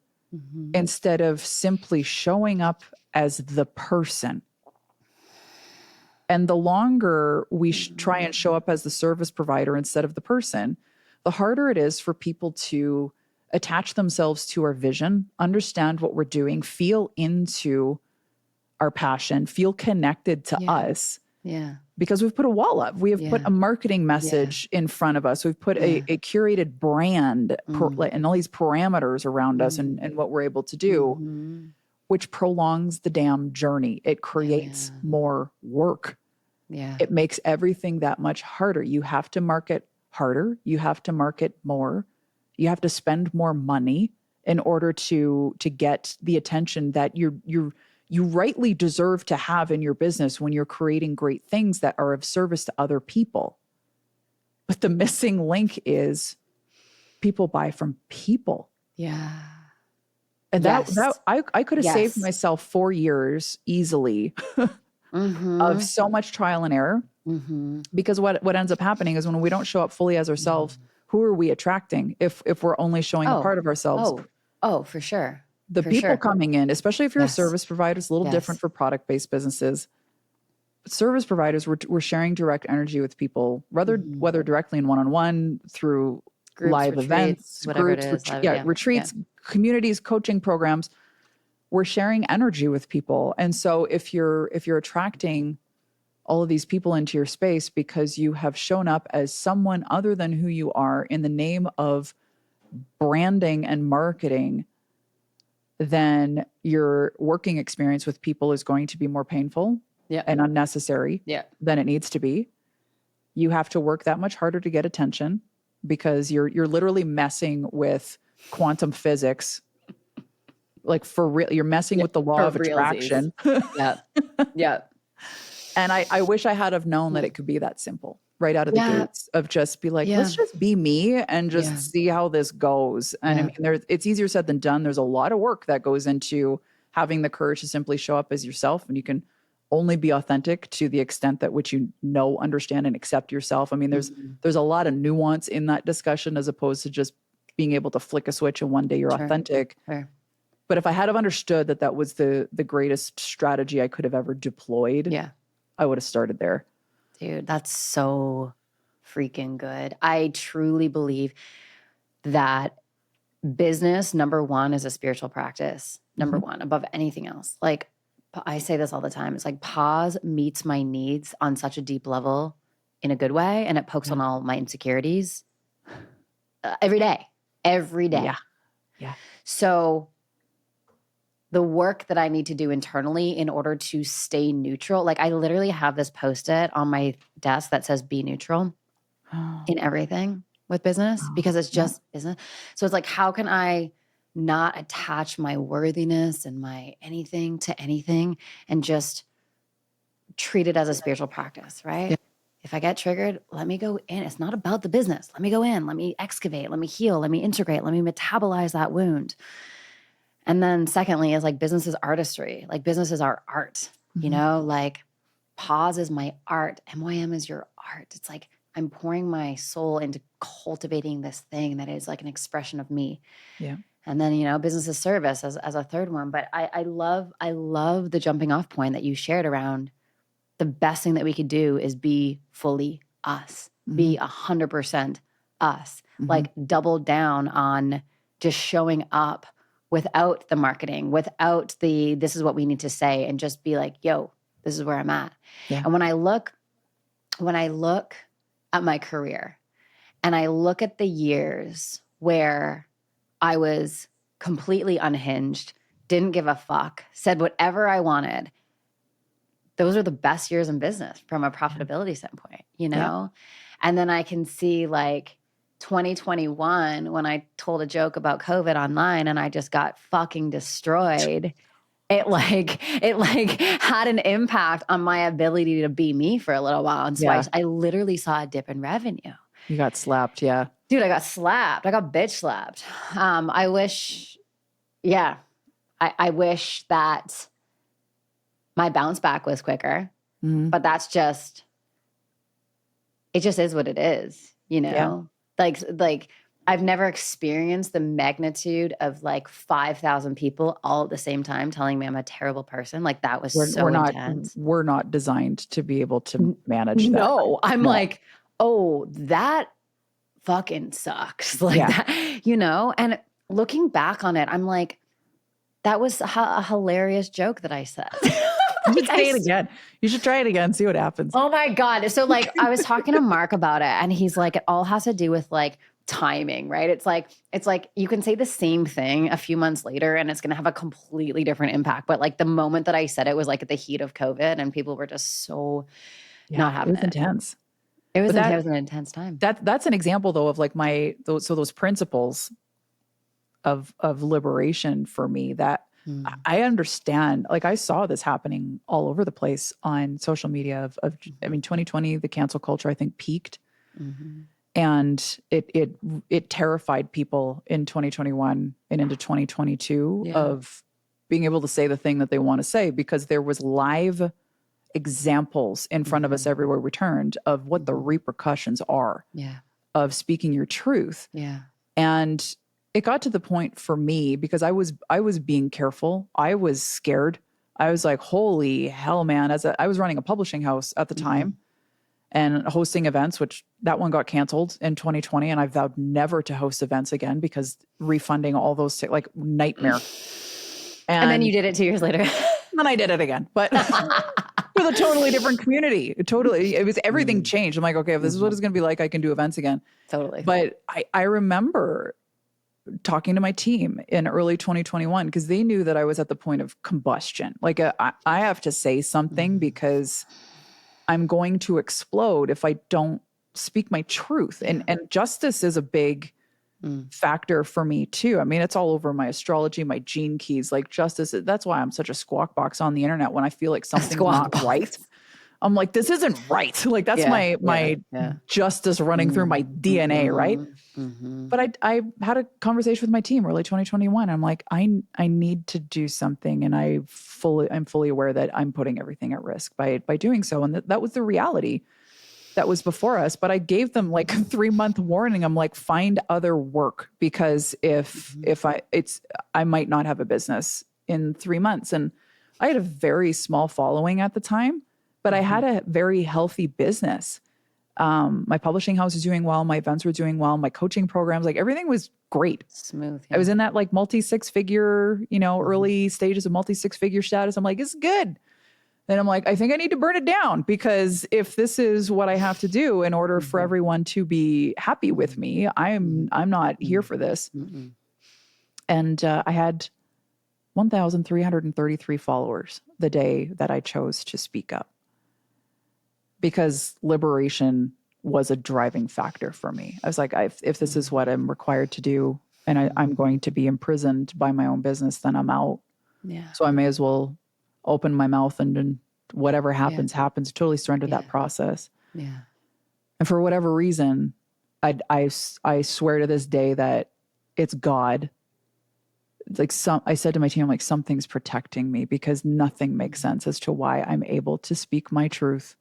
Speaker 2: instead of simply showing up as the person. And the longer we try and show up as the service provider instead of the person, the harder it is for people to attach themselves to our vision, understand what we're doing, feel into our passion, feel connected to us. Yeah. Because we've put a wall up. We have put a marketing message in front of us. We've put a curated brand and all these parameters around us and what we're able to do, which prolongs the damn journey. It creates more work. Yeah. It makes everything that much harder. You have to market harder. You have to market more. You have to spend more money in order to get the attention that you rightly deserve to have in your business when you're creating great things that are of service to other people. But the missing link is people buy from people. Yeah. And I could have saved myself 4 years easily of so much trial and error. Because what ends up happening is when we don't show up fully as ourselves, who are we attracting if we're only showing a part of ourselves?
Speaker 1: Oh, for sure.
Speaker 2: The people coming in, especially if you're a service provider, it's a little different for product-based businesses. Service providers, we're sharing direct energy with people, whether directly in one-on-one, through groups, live events, groups, retreats, communities, coaching programs. We're sharing energy with people. And so if you're attracting all of these people into your space because you have shown up as someone other than who you are in the name of branding and marketing, then your working experience with people is going to be more painful and unnecessary than it needs to be. You have to work that much harder to get attention because you're literally messing with quantum physics. Like for real, you're messing with the law of attraction.
Speaker 1: Yeah.
Speaker 2: And I wish I had have known that it could be that simple right out of the gates of just be like, let's just be me and just see how this goes. And I mean, it's easier said than done. There's a lot of work that goes into having the courage to simply show up as yourself, and you can only be authentic to the extent that which you know, understand, and accept yourself. I mean, there's a lot of nuance in that discussion as opposed to just being able to flick a switch and one day you're authentic.
Speaker 1: Sure.
Speaker 2: But if I had have understood that that was the greatest strategy I could have ever deployed, I would have started there.
Speaker 1: Dude, that's so freaking good. I truly believe that business, number one, is a spiritual practice. Number one, above anything else. Like, I say this all the time. It's like pause meets my needs on such a deep level in a good way, and it pokes on all my insecurities every day. Yeah. So the work that I need to do internally in order to stay neutral, like I literally have this Post-it on my desk that says be neutral in everything with business because it's just business. So it's like, how can I not attach my worthiness and my anything to anything and just treat it as a spiritual practice, right? Yeah. If I get triggered, let me go in. It's not about the business. Let me go in. Let me excavate. Let me heal. Let me integrate. Let me metabolize that wound. And then secondly is like business is artistry. Like business is our art, you know, like pause is my art. MYM is your art. It's like I'm pouring my soul into cultivating this thing that is like an expression of me. Yeah. And then, you know, business is service as a third one. But I love the jumping off point that you shared around the best thing that we could do is be fully us, be 100% us, like double down on just showing up without the marketing, without the, this is what we need to say, and just be like, yo, this is where I'm at. Yeah. And when I look at my career and I look at the years where I was completely unhinged, didn't give a fuck, said whatever I wanted, those are the best years in business from a profitability standpoint, you know? Yeah. And then I can see like 2021 when I told a joke about COVID online and I just got fucking destroyed. It had an impact on my ability to be me for a little while. And so I literally saw a dip in revenue.
Speaker 2: You got slapped, yeah.
Speaker 1: Dude, I got slapped. I got bitch slapped. I wish that my bounce back was quicker, but it just is what it is, you know? Yeah. Like I've never experienced the magnitude of like 5,000 people all at the same time telling me I'm a terrible person. Like that was intense.
Speaker 2: We're not designed to be able to manage that.
Speaker 1: No, I'm like, oh, that fucking sucks. Like that, you know? And looking back on it, I'm like, that was a hilarious joke that I said.
Speaker 2: You should say it again. You should try it again. See what happens.
Speaker 1: Oh my God. So like I was talking to Mark about it and he's like, it all has to do with like timing, right? It's like you can say the same thing a few months later and it's going to have a completely different impact. But like the moment that I said it was like at the heat of COVID and people were just so not having it.
Speaker 2: It was intense.
Speaker 1: It was an intense time.
Speaker 2: That's an example though of like those principles of liberation for me that I understand. Like I saw this happening all over the place on social media of 2020, the cancel culture, I think peaked and it terrified people in 2021 and into 2022 of being able to say the thing that they want to say because there was live examples in front of us everywhere we turned of what the repercussions are of speaking your truth. Yeah. And it got to the point for me because I was being careful. I was scared. I was like, holy hell, man. I was running a publishing house at the time and hosting events, which that one got canceled in 2020. And I vowed never to host events again because refunding all those, like nightmare.
Speaker 1: And then you did it 2 years later.
Speaker 2: Then I did it again, but with a totally different community. It was everything changed. I'm like, okay, if this is what it's going to be like, I can do events again.
Speaker 1: Totally.
Speaker 2: But I remember talking to my team in early 2021 because they knew that I was at the point of combustion. Like I have to say something because I'm going to explode if I don't speak my truth. And justice is a big factor for me too. I mean, it's all over my astrology, my gene keys, like justice. That's why I'm such a squawk box on the internet when I feel like something's not right. I'm like, this isn't right. Like that's my justice running through my DNA, right? But I had a conversation with my team early 2021. I'm like, I need to do something, and I'm fully aware that I'm putting everything at risk by doing so. And that was the reality that was before us. But I gave them like a 3-month warning. I'm like, find other work, because if I might not have a business in 3 months. And I had a very small following at the time, but I had a very healthy business. My publishing house was doing well. My events were doing well. My coaching programs, like everything was great.
Speaker 1: Smooth.
Speaker 2: I was in that like multi-6-figure, early stages of multi-6-figure status. I'm like, it's good. Then I'm like, I think I need to burn it down, because if this is what I have to do in order for everyone to be happy with me, I'm not here for this. And I had 1,333 followers the day that I chose to speak up, because liberation was a driving factor for me. I was like, if this is what I'm required to do, and I'm going to be imprisoned by my own business, then I'm out. Yeah. So I may as well open my mouth and whatever happens, happens. Totally surrender that process. Yeah. And for whatever reason, I swear to this day that it's God. Like I said to my team, I'm like, something's protecting me, because nothing makes sense as to why I'm able to speak my truth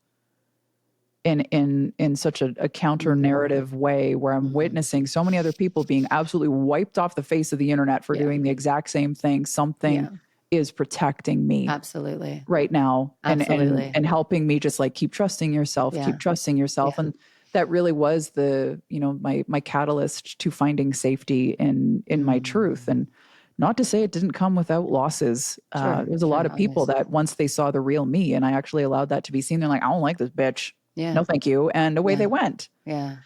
Speaker 2: in such a counter narrative way, where I'm witnessing so many other people being absolutely wiped off the face of the internet for doing the exact same thing. Something is protecting me right now, and helping me just like keep trusting yourself, keep trusting yourself. And that really was the, my catalyst to finding safety in my truth. And not to say it didn't come without losses. There's a lot of people that once they saw the real me, and I actually allowed that to be seen, they're like, I don't like this bitch. No, thank you. And away they went. Yeah.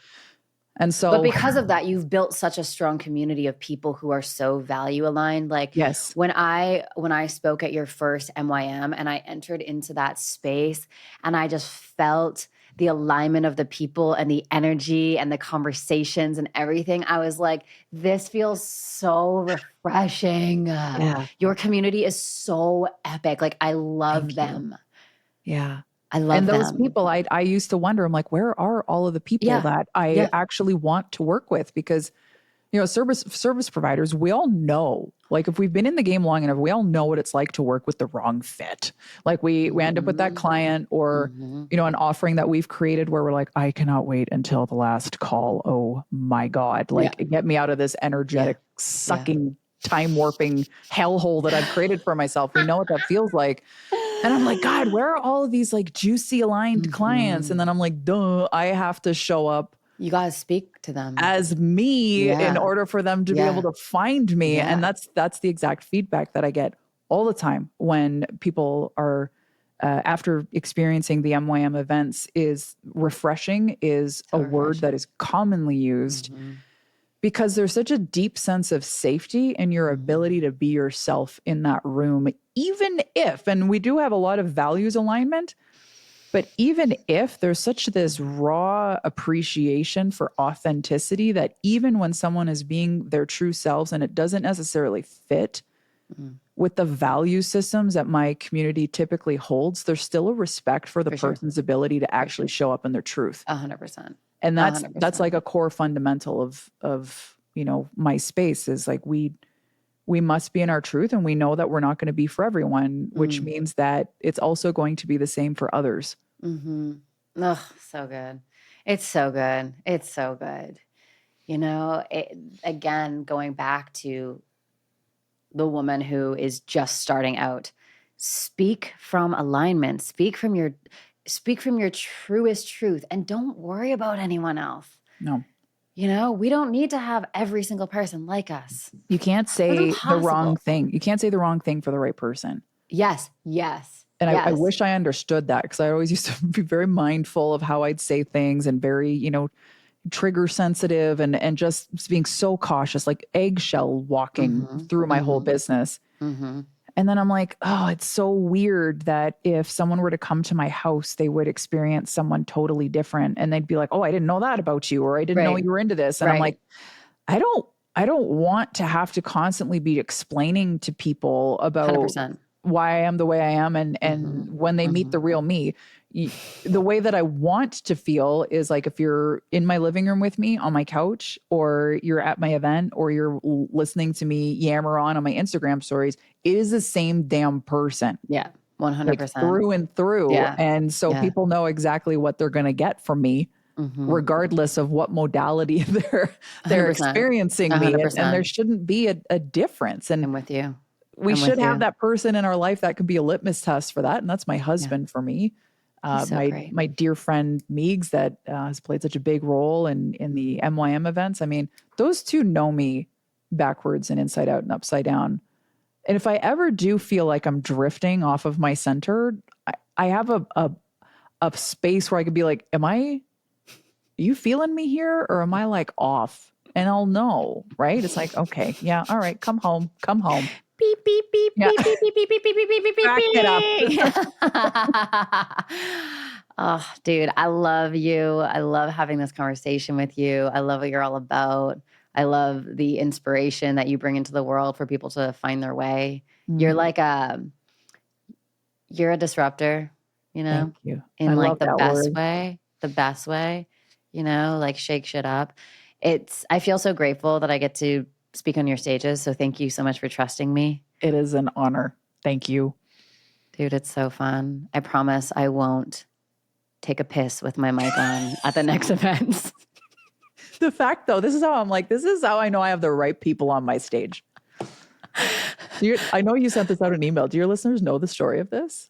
Speaker 2: And so,
Speaker 1: but because of that, you've built such a strong community of people who are so value aligned. Like when I spoke at your first MYM and I entered into that space, and I just felt the alignment of the people and the energy and the conversations and everything, I was like, this feels so refreshing. Your community is so epic. Like I love them.
Speaker 2: Yeah. I love those people. I used to wonder, I'm like, where are all of the people that I actually want to work with? Because, service providers, we all know, like if we've been in the game long enough, we all know what it's like to work with the wrong fit. Like we end up with that client or, an offering that we've created where we're like, I cannot wait until the last call. Oh my God. Like get me out of this energetic, sucking, time warping hellhole that I've created for myself. We know what that feels like. And I'm like, God, where are all of these like juicy aligned clients? And then I'm like, duh, I have to show up.
Speaker 1: You got to speak to them
Speaker 2: as me in order for them to be able to find me. And that's the exact feedback that I get all the time when people are, after experiencing the MYM events, is refreshing is so a word that is commonly used. Because there's such a deep sense of safety in your ability to be yourself in that room, even if, and we do have a lot of values alignment, but even if there's such this raw appreciation for authenticity that even when someone is being their true selves and it doesn't necessarily fit with the value systems that my community typically holds, there's still a respect for the person's ability to actually show up in their truth.
Speaker 1: 100%.
Speaker 2: And that's like a core fundamental of my space is like we must be in our truth, and we know that we're not going to be for everyone, which means that it's also going to be the same for others.
Speaker 1: Oh, so good. It's so good. It's so good. Again, going back to the woman who is just starting out, speak from alignment, speak from your truest truth, and don't worry about anyone else.
Speaker 2: No.
Speaker 1: We don't need to have every single person like us.
Speaker 2: You can't say the wrong thing. You can't say the wrong thing for the right person.
Speaker 1: Yes.
Speaker 2: And I wish I understood that, because I always used to be very mindful of how I'd say things and very, trigger sensitive and just being so cautious, like eggshell walking through my whole business. And then I'm like, oh, it's so weird that if someone were to come to my house, they would experience someone totally different. And they'd be like, oh, I didn't know that about you, or I didn't know you were into this. And I'm like, I don't want to have to constantly be explaining to people about
Speaker 1: 100%.
Speaker 2: why I am the way I am. And when they meet the real me, the way that I want to feel is like, if you're in my living room with me on my couch, or you're at my event, or you're listening to me yammer on my Instagram stories, it is the same damn person.
Speaker 1: Yeah. 100%.
Speaker 2: Like through and through.
Speaker 1: Yeah.
Speaker 2: And so people know exactly what they're going to get from me, regardless of what modality they're experiencing
Speaker 1: 100%.
Speaker 2: me. And there shouldn't be a difference. And
Speaker 1: I'm with you.
Speaker 2: We should have that person in our life that could be a litmus test for that. And that's my husband for me. My dear friend Meegs that has played such a big role in the MYM events. I mean, those two know me backwards and inside out and upside down. And if I ever do feel like I'm drifting off of my center, I have a space where I could be like, are you feeling me here? Or am I like off? And I'll know, right? It's like, okay, yeah, all right, come home.
Speaker 1: Beep, beep, beep,
Speaker 2: Yeah.
Speaker 1: beep, beep, beep, beep, beep, beep, beep, beep, beep,
Speaker 2: Back it
Speaker 1: up. Oh, dude, I love you. I love having this conversation with you. I love what you're all about. I love the inspiration that you bring into the world for people to find their way. You're like you're a disruptor, you know,
Speaker 2: Thank you.
Speaker 1: in like the best way, you know, like shake shit up. I feel so grateful that I get to speak on your stages. So thank you so much for trusting me.
Speaker 2: It is an honor. Thank you.
Speaker 1: Dude, it's so fun. I promise I won't take a piss with my mic on at the next events.
Speaker 2: The fact though, this is how I know I have the right people on my stage. I know you sent this out an email. Do your listeners know the story of this?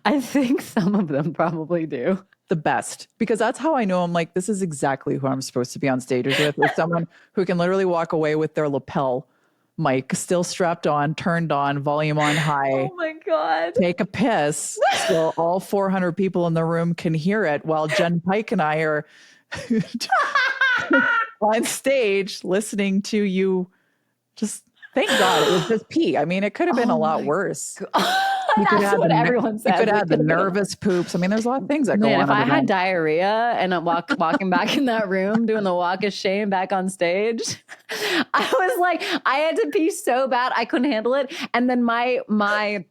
Speaker 1: I think some of them probably do.
Speaker 2: The best, because that's how I know I'm like, this is exactly who I'm supposed to be on stages with someone who can literally walk away with their lapel mic still strapped on, turned on, volume on high.
Speaker 1: Oh my God.
Speaker 2: Take a piss so all 400 people in the room can hear it, while Jen Pike and I are on stage listening to you. Just thank God it was just pee. I mean, it could have been a lot worse.
Speaker 1: That's what everyone says.
Speaker 2: You could have the nervous poops. I mean, there's a lot of things that go on.
Speaker 1: If I had diarrhea and I'm walking back in that room doing the walk of shame back on stage, I was like, I had to pee so bad I couldn't handle it. And then my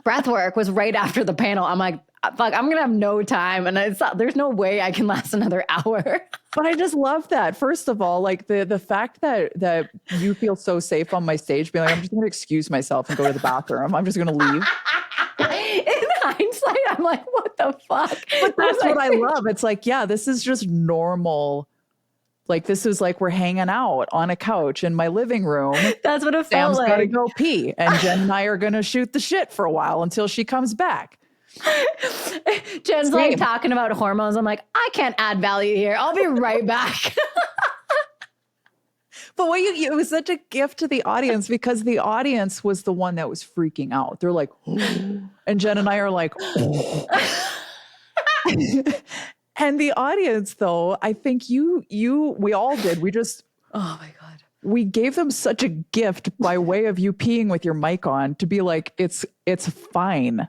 Speaker 1: breath work was right after the panel. I'm like, fuck, I'm gonna have no time, and there's no way I can last another hour.
Speaker 2: But I just love that. First of all, like the fact that you feel so safe on my stage, being like, I'm just gonna excuse myself and go to the bathroom. I'm just gonna leave.
Speaker 1: In hindsight, I'm like, what the fuck?
Speaker 2: But that's what I love. It's like, yeah, this is just normal. Like, this is like we're hanging out on a couch in my living room.
Speaker 1: That's what it felt
Speaker 2: Sam's
Speaker 1: like.
Speaker 2: gotta go pee, and Jen and I are gonna shoot the shit for a while until she comes back.
Speaker 1: Jen's like talking about hormones. I'm like, I can't add value here. I'll be right back.
Speaker 2: But it was such a gift to the audience, because the audience was the one that was freaking out. They're like, oh. And Jen and I are like, oh. And the audience, though, I think we all did. We just,
Speaker 1: oh my God.
Speaker 2: We gave them such a gift by way of you peeing with your mic on, to be like, it's fine.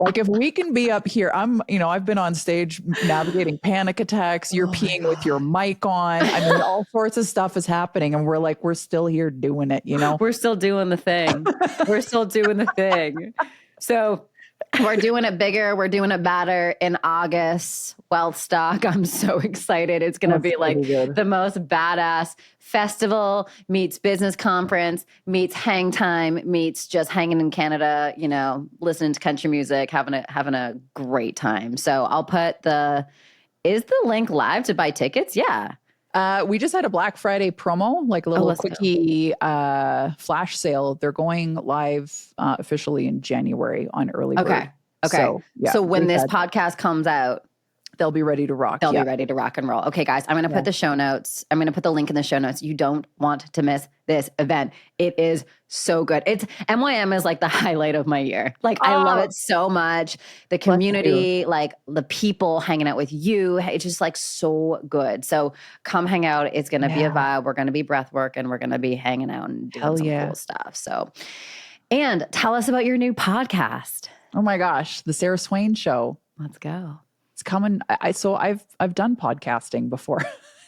Speaker 2: Like, if we can be up here, I've been on stage navigating panic attacks. You're peeing with your mic on. I mean, all sorts of stuff is happening, and we're still here doing it, you know?
Speaker 1: We're still doing the thing. We're still doing the thing. So we're doing it bigger. We're doing it better in August. Wealth Stock. I'm so excited. It's going to be like the most badass festival meets business conference meets hang time meets just hanging in Canada, listening to country music, having a great time. So I'll put is the link live to buy tickets? Yeah.
Speaker 2: We just had a Black Friday promo, like a little quickie flash sale. They're going live officially in January on early bird.
Speaker 1: Okay.
Speaker 2: So when
Speaker 1: this podcast comes out,
Speaker 2: They'll be ready to rock.
Speaker 1: They'll be ready to rock and roll. Okay, guys, I'm going to put the show notes. I'm going to put the link in the show notes. You don't want to miss this event. It is so good. It's MYM is like the highlight of my year. Like I love it so much. The community, like the people hanging out with you. It's just like so good. So come hang out. It's going to be a vibe. We're going to be breath work and we're going to be hanging out and doing some cool stuff. So, and tell us about your new podcast.
Speaker 2: Oh my gosh, the Sarah Swain Show.
Speaker 1: Let's go.
Speaker 2: It's coming. So I've done podcasting before.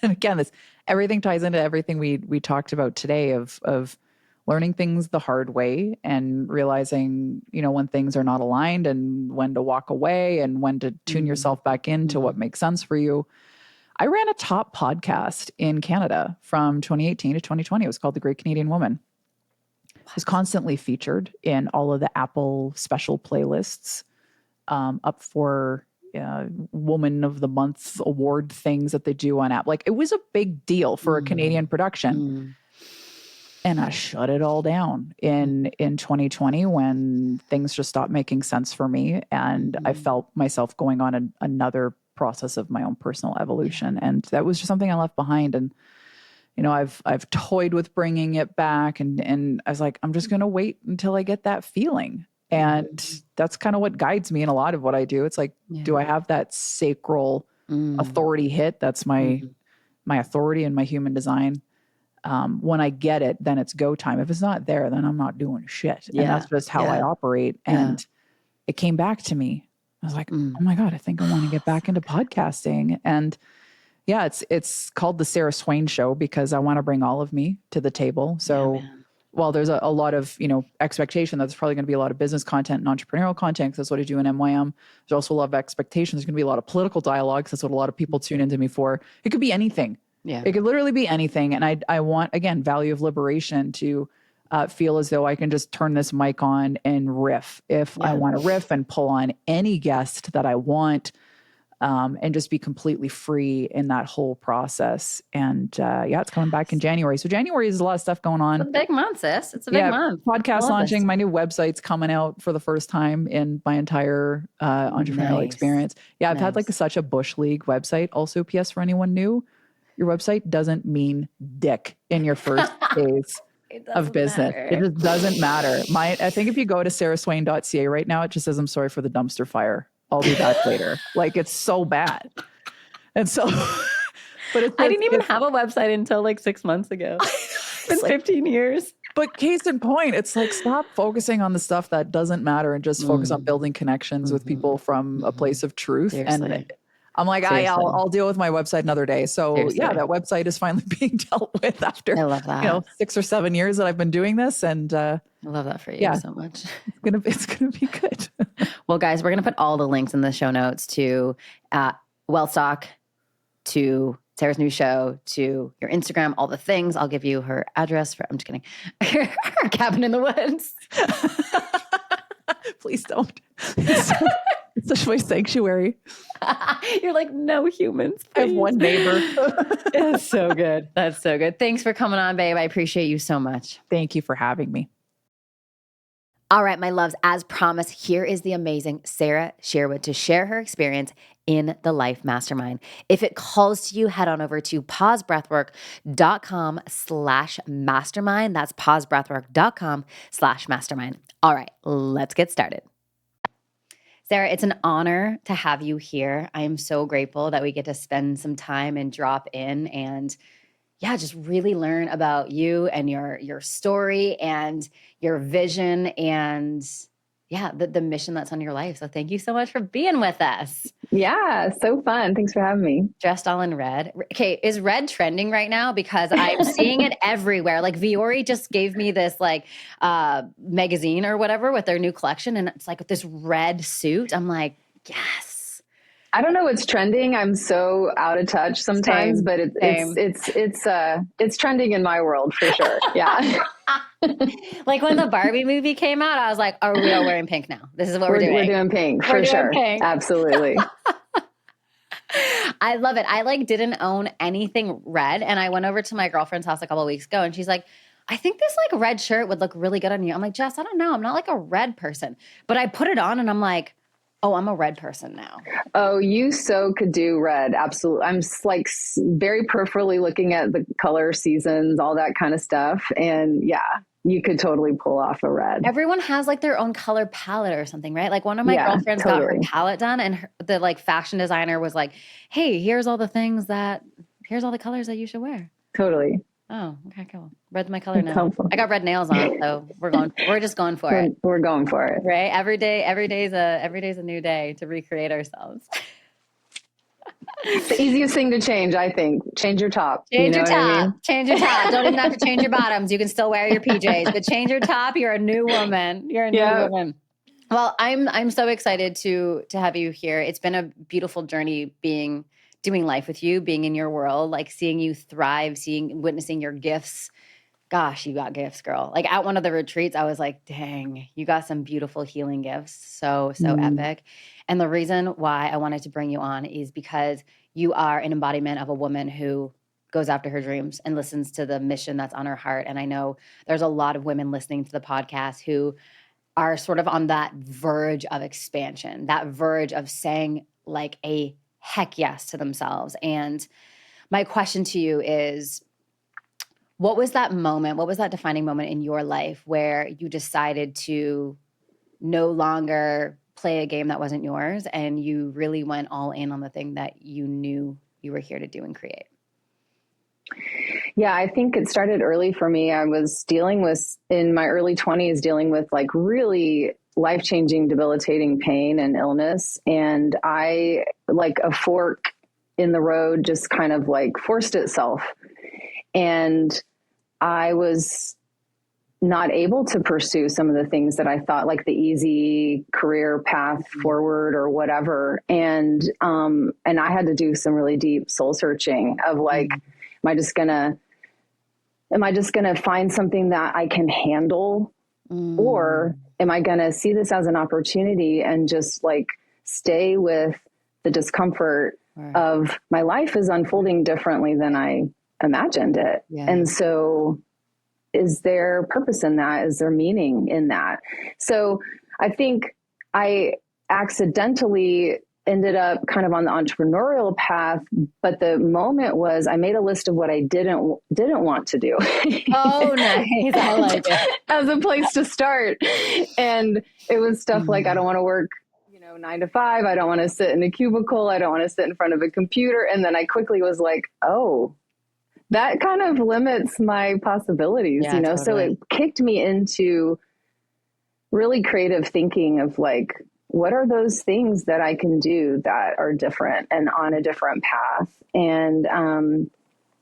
Speaker 2: And again, everything ties into everything we talked about today of learning things the hard way and realizing, when things are not aligned and when to walk away and when to tune yourself back into what makes sense for you. I ran a top podcast in Canada from 2018 to 2020. It was called The Great Canadian Woman. It was constantly featured in all of the Apple special playlists, up for Woman of the Month award things that they do on Apple. Like it was a big deal for a Canadian production. And I shut it all down in 2020 when things just stopped making sense for me. And I felt myself going on another process of my own personal evolution. And that was just something I left behind. And I've toyed with bringing it back and I was like, I'm just going to wait until I get that feeling. And that's kind of what guides me in a lot of what I do. It's like, do I have that sacral authority hit? That's my authority and my human design. When I get it, then it's go time. If it's not there, then I'm not doing shit. And that's just how I operate. And it came back to me. I was like, oh my God, I think I want to get back into podcasting. And yeah, it's called the Sarah Swain Show because I want to bring all of me to the table. So while there's a lot of, expectation that there's probably going to be a lot of business content and entrepreneurial content because that's what I do in MYM. There's also a lot of expectations. There's going to be a lot of political dialogue. That's what a lot of people tune into me for. It could be anything. Yeah. It could literally be anything. And I want, again, value of liberation to feel as though I can just turn this mic on and riff. If I want to riff and pull on any guest that I want, and just be completely free in that whole process. And it's coming back in January. So January is a lot of stuff going on.
Speaker 1: It's a big month, sis. It's a big month.
Speaker 2: Podcast launching. This. My new website's coming out for the first time in my entire entrepreneurial experience. Yeah, I've had like such a Bush League website. Also, PS for anyone new, your website doesn't mean dick in your first days of business. Matter. It just doesn't matter. I think if you go to sarahswain.ca right now, it just says, I'm sorry for the dumpster fire. I'll be back later. Like it's so bad. And so, but I didn't even have a website until like 6 months ago. It's been 15 years. But case in point, it's like, stop focusing on the stuff that doesn't matter and just focus on building connections with people from a place of truth. Seriously. And I'm like, I'll deal with my website another day. So that website is finally being dealt with after, I love that. 6 or 7 years that I've been doing this. And I love that for you so much. It's gonna be good. Well, guys, we're gonna put all the links in the show notes to Wealthstock, to Sarah's new show, to your Instagram, all the things. I'll give you her address I'm just kidding. Her cabin in the woods. Please don't. It's such my sanctuary. You're like, no humans. Please. I have one neighbor. It's so good. That's so good. Thanks for coming on, babe. I appreciate you so much. Thank you for having me. All right, my loves, as promised, here is the amazing Sarah Sherwood to share her experience in the Life Mastermind. If it calls to you, head on over to pausebreathwork.com/mastermind. That's pausebreathwork.com/mastermind. All right, let's get started. Sarah, it's an honor to have you here. I am so grateful that we get to spend some time and drop in and just really learn about you and your story and your vision and the mission that's on your life. So thank you so much for being with us.
Speaker 3: Yeah, so fun. Thanks for having me.
Speaker 1: Dressed all in red. Okay, is red trending right now? Because I'm seeing it everywhere. Like Viore just gave me this magazine or whatever with their new collection. And it's like this red suit. I'm like, yes.
Speaker 3: I don't know what's trending. I'm so out of touch sometimes, but it's trending in my world for sure. Yeah.
Speaker 1: Like when the Barbie movie came out, I was like, we are wearing pink now. This is what we're doing.
Speaker 3: We're doing pink for sure. Pink. Absolutely.
Speaker 1: I love it. I didn't own anything red. And I went over to my girlfriend's house a couple of weeks ago and she's like, I think this red shirt would look really good on you. I'm like, Jess, I don't know. I'm not a red person, but I put it on and I'm like, Oh, I'm a red person now.
Speaker 3: Oh, you so could do red. Absolutely. I'm like very peripherally looking at the color seasons, all that kind of stuff. And yeah, you could totally pull off a red.
Speaker 1: Everyone has like their own color palette or something, right? Like one of my girlfriends got her palette done, and the like fashion designer was like, "Hey, here's all the colors that you should wear."
Speaker 3: Totally.
Speaker 1: Oh, okay, cool. Red's my color now. I got red nails on, so we're just going for it.
Speaker 3: We're going for it.
Speaker 1: Right? Every day's a new day to recreate ourselves.
Speaker 3: It's the easiest thing to change, I think. Change your top.
Speaker 1: Change your top. Change your top. Don't even have to change your bottoms. You can still wear your PJs, but change your top. You're a new woman. You're a new woman. Well, I'm so excited to have you here. It's been a beautiful journey doing life with you, being in your world, like seeing you thrive, witnessing your gifts. Gosh, you got gifts, girl. Like at one of the retreats, I was like, dang, you got some beautiful healing gifts. So epic. And the reason why I wanted to bring you on is because you are an embodiment of a woman who goes after her dreams and listens to the mission that's on her heart. And I know there's a lot of women listening to the podcast who are sort of on that verge of expansion, that verge of saying like a heck yes to themselves. And my question to you is, what was that moment? What was that defining moment in your life where you decided to no longer play a game that wasn't yours and you really went all in on the thing that you knew you were here to do and create?
Speaker 3: Yeah, I think it started early for me. I was in my early 20s, dealing with like really life-changing, debilitating pain and illness. And I, like a fork in the road, just kind of like forced itself. And I was not able to pursue some of the things that I thought like the easy career path forward or whatever. And I had to do some really deep soul searching of like, am I just gonna find something that I can handle? Or am I going to see this as an opportunity and just like stay with the discomfort of my life is unfolding differently than I imagined it? Yeah. And so is there purpose in that? Is there meaning in that? So I think I accidentally ended up kind of on the entrepreneurial path, but the moment was I made a list of what I didn't want to do.
Speaker 1: Oh, nice. I like it.
Speaker 3: As a place to start. And it was stuff like, I don't want to work, 9 to 5. I don't want to sit in a cubicle. I don't want to sit in front of a computer. And then I quickly was like, oh, that kind of limits my possibilities, Totally. So it kicked me into really creative thinking of like, what are those things that I can do that are different and on a different path? And,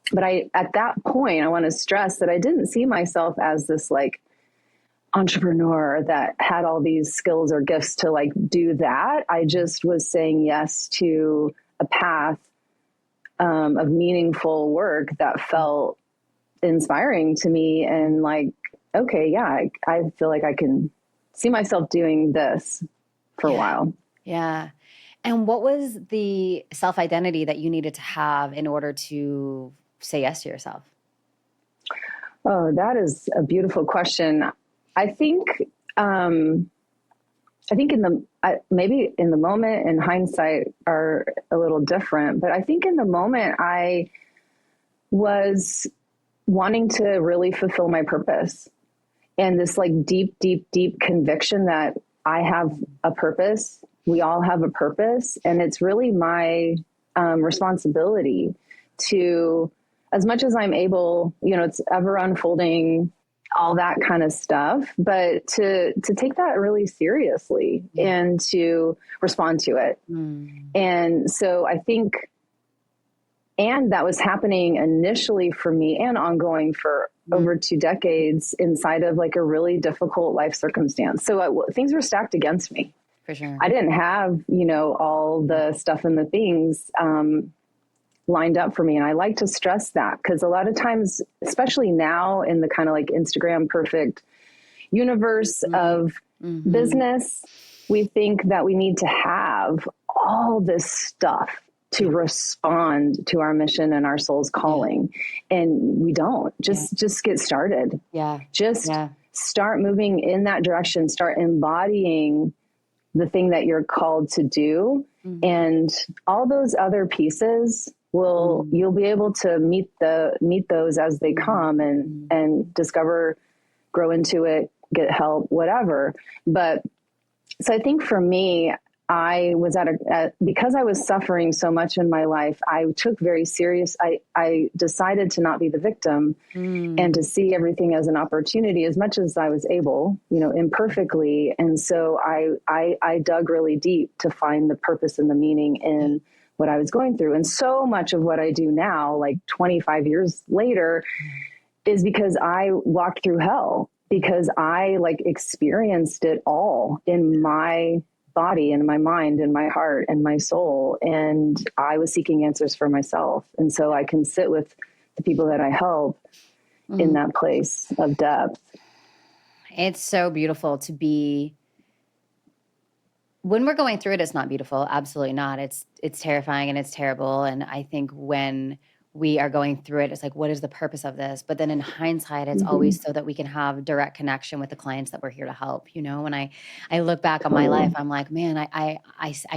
Speaker 3: but at that point, I want to stress that I didn't see myself as this like entrepreneur that had all these skills or gifts to like do that. I just was saying yes to a path of meaningful work that felt inspiring to me. And like, okay, yeah, I feel like I can see myself doing this for a while.
Speaker 1: Yeah. And what was the self-identity that you needed to have in order to say yes to yourself?
Speaker 3: Oh, that is a beautiful question. I think maybe in the moment and hindsight are a little different, but I think in the moment I was wanting to really fulfill my purpose and this like deep, deep, deep conviction that I have a purpose. We all have a purpose. And it's really my responsibility to, as much as I'm able, it's ever unfolding, all that kind of stuff, but to take that really seriously and to respond to it. And so I think, and that was happening initially for me and ongoing for over 2 decades inside of like a really difficult life circumstance. So things were stacked against me.
Speaker 1: For sure.
Speaker 3: I didn't have, all the stuff and the things lined up for me. And I like to stress that because a lot of times, especially now in the kind of like Instagram perfect universe of business, we think that we need to have all this stuff to respond to our mission and our soul's calling. And we don't. Just get started.
Speaker 1: Yeah.
Speaker 3: Start moving in that direction, start embodying the thing that you're called to do. And all those other pieces you'll be able to meet those as they come and discover, grow into it, get help, whatever. But so I think for me, I was because I was suffering so much in my life, I took very serious. I decided to not be the victim and to see everything as an opportunity as much as I was able, imperfectly. And so I dug really deep to find the purpose and the meaning in what I was going through. And so much of what I do now, like 25 years later, is because I walked through hell, because I experienced it all in my body and my mind and my heart and my soul. And I was seeking answers for myself. And so I can sit with the people that I help in that place of depth.
Speaker 1: It's so beautiful to be, when we're going through it, it's not beautiful. Absolutely not. It's terrifying and it's terrible. And I think when we are going through it, it's like, what is the purpose of this? But then in hindsight, it's always so that we can have direct connection with the clients that we're here to help. When I look back on my life, I'm like, man, I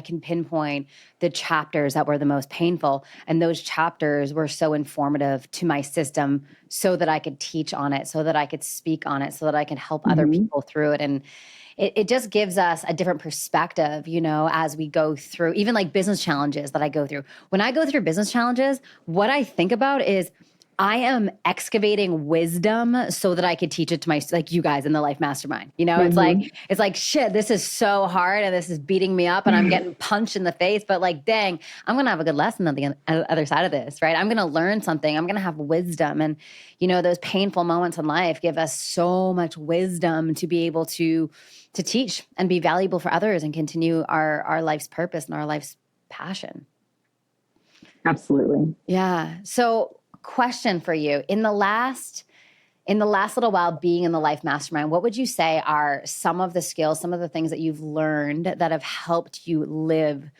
Speaker 1: can pinpoint the chapters that were the most painful. And those chapters were so informative to my system so that I could teach on it, so that I could speak on it, so that I could help other people through it. And it just gives us a different perspective, as we go through, even like business challenges that I go through. When I go through business challenges, what I think about is I am excavating wisdom so that I could teach it to you guys in the Life Mastermind. It's like, shit, this is so hard and this is beating me up and I'm getting punched in the face, but dang, I'm going to have a good lesson on the other side of this, right? I'm going to learn something. I'm going to have wisdom. And, those painful moments in life give us so much wisdom to be able to teach and be valuable for others and continue our life's purpose and our life's passion.
Speaker 3: Absolutely.
Speaker 1: Yeah. So question for you, in the last little while being in the Life Mastermind, what would you say are some of the skills, some of the things that you've learned that have helped you live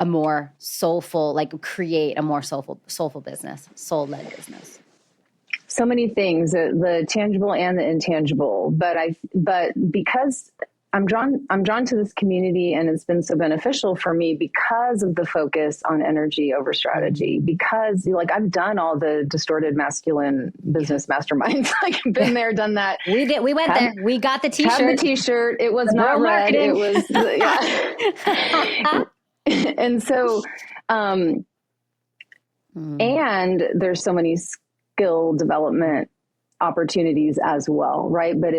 Speaker 1: a more soulful, create a more soulful business, soul-led business?
Speaker 3: So many things, the tangible and the intangible, but because I'm drawn to this community, and it's been so beneficial for me because of the focus on energy over strategy, because I've done all the distorted masculine business masterminds. Been there, done that.
Speaker 1: We did. We went there. We got the t-shirt.
Speaker 3: Had the t-shirt. It was not red. It was, yeah. And so, and there's so many skill development opportunities as well. Right. But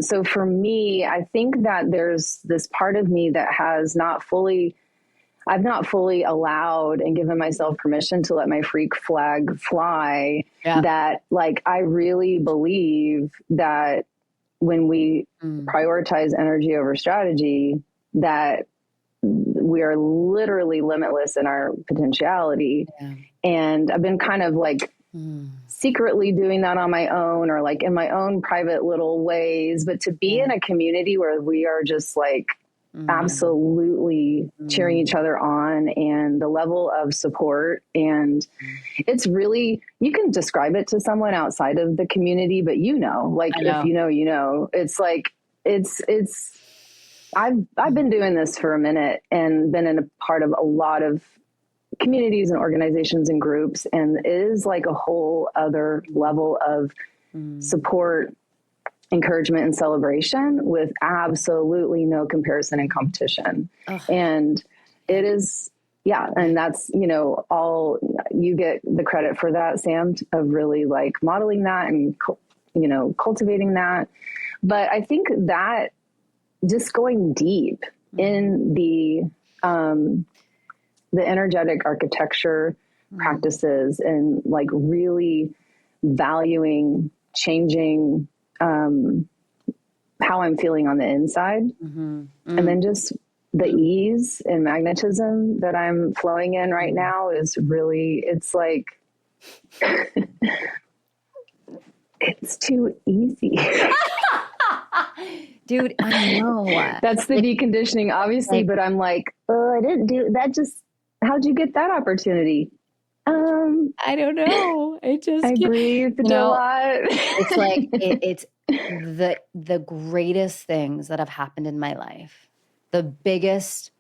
Speaker 3: so for me, I think that there's this part of me that I've not fully allowed and given myself permission to let my freak flag fly. Yeah. That I really believe that when we prioritize energy over strategy, that we are literally limitless in our potentiality. Yeah. And I've been kind of secretly doing that on my own, or in my own private little ways, but to be in a community where we are just absolutely cheering each other on, and the level of support. And it's really, you can describe it to someone outside of the community, but if you know, it's I've been doing this for a minute and been in a part of a lot of communities and organizations and groups. And it is a whole other level of support, encouragement, and celebration with absolutely no comparison and competition. And it is, yeah. And that's, all you get the credit for that, Sam, of really modeling that and, cultivating that. But I think that just going deep in the energetic architecture practices and really valuing changing how I'm feeling on the inside. And then just the ease and magnetism that I'm flowing in right now is really, it's it's too easy.
Speaker 1: Dude, I know.
Speaker 3: That's the deconditioning, obviously, but I'm I didn't do that. How'd you get that opportunity?
Speaker 1: I don't know. I
Speaker 3: breathed a lot.
Speaker 1: It's it's the greatest things that have happened in my life the biggest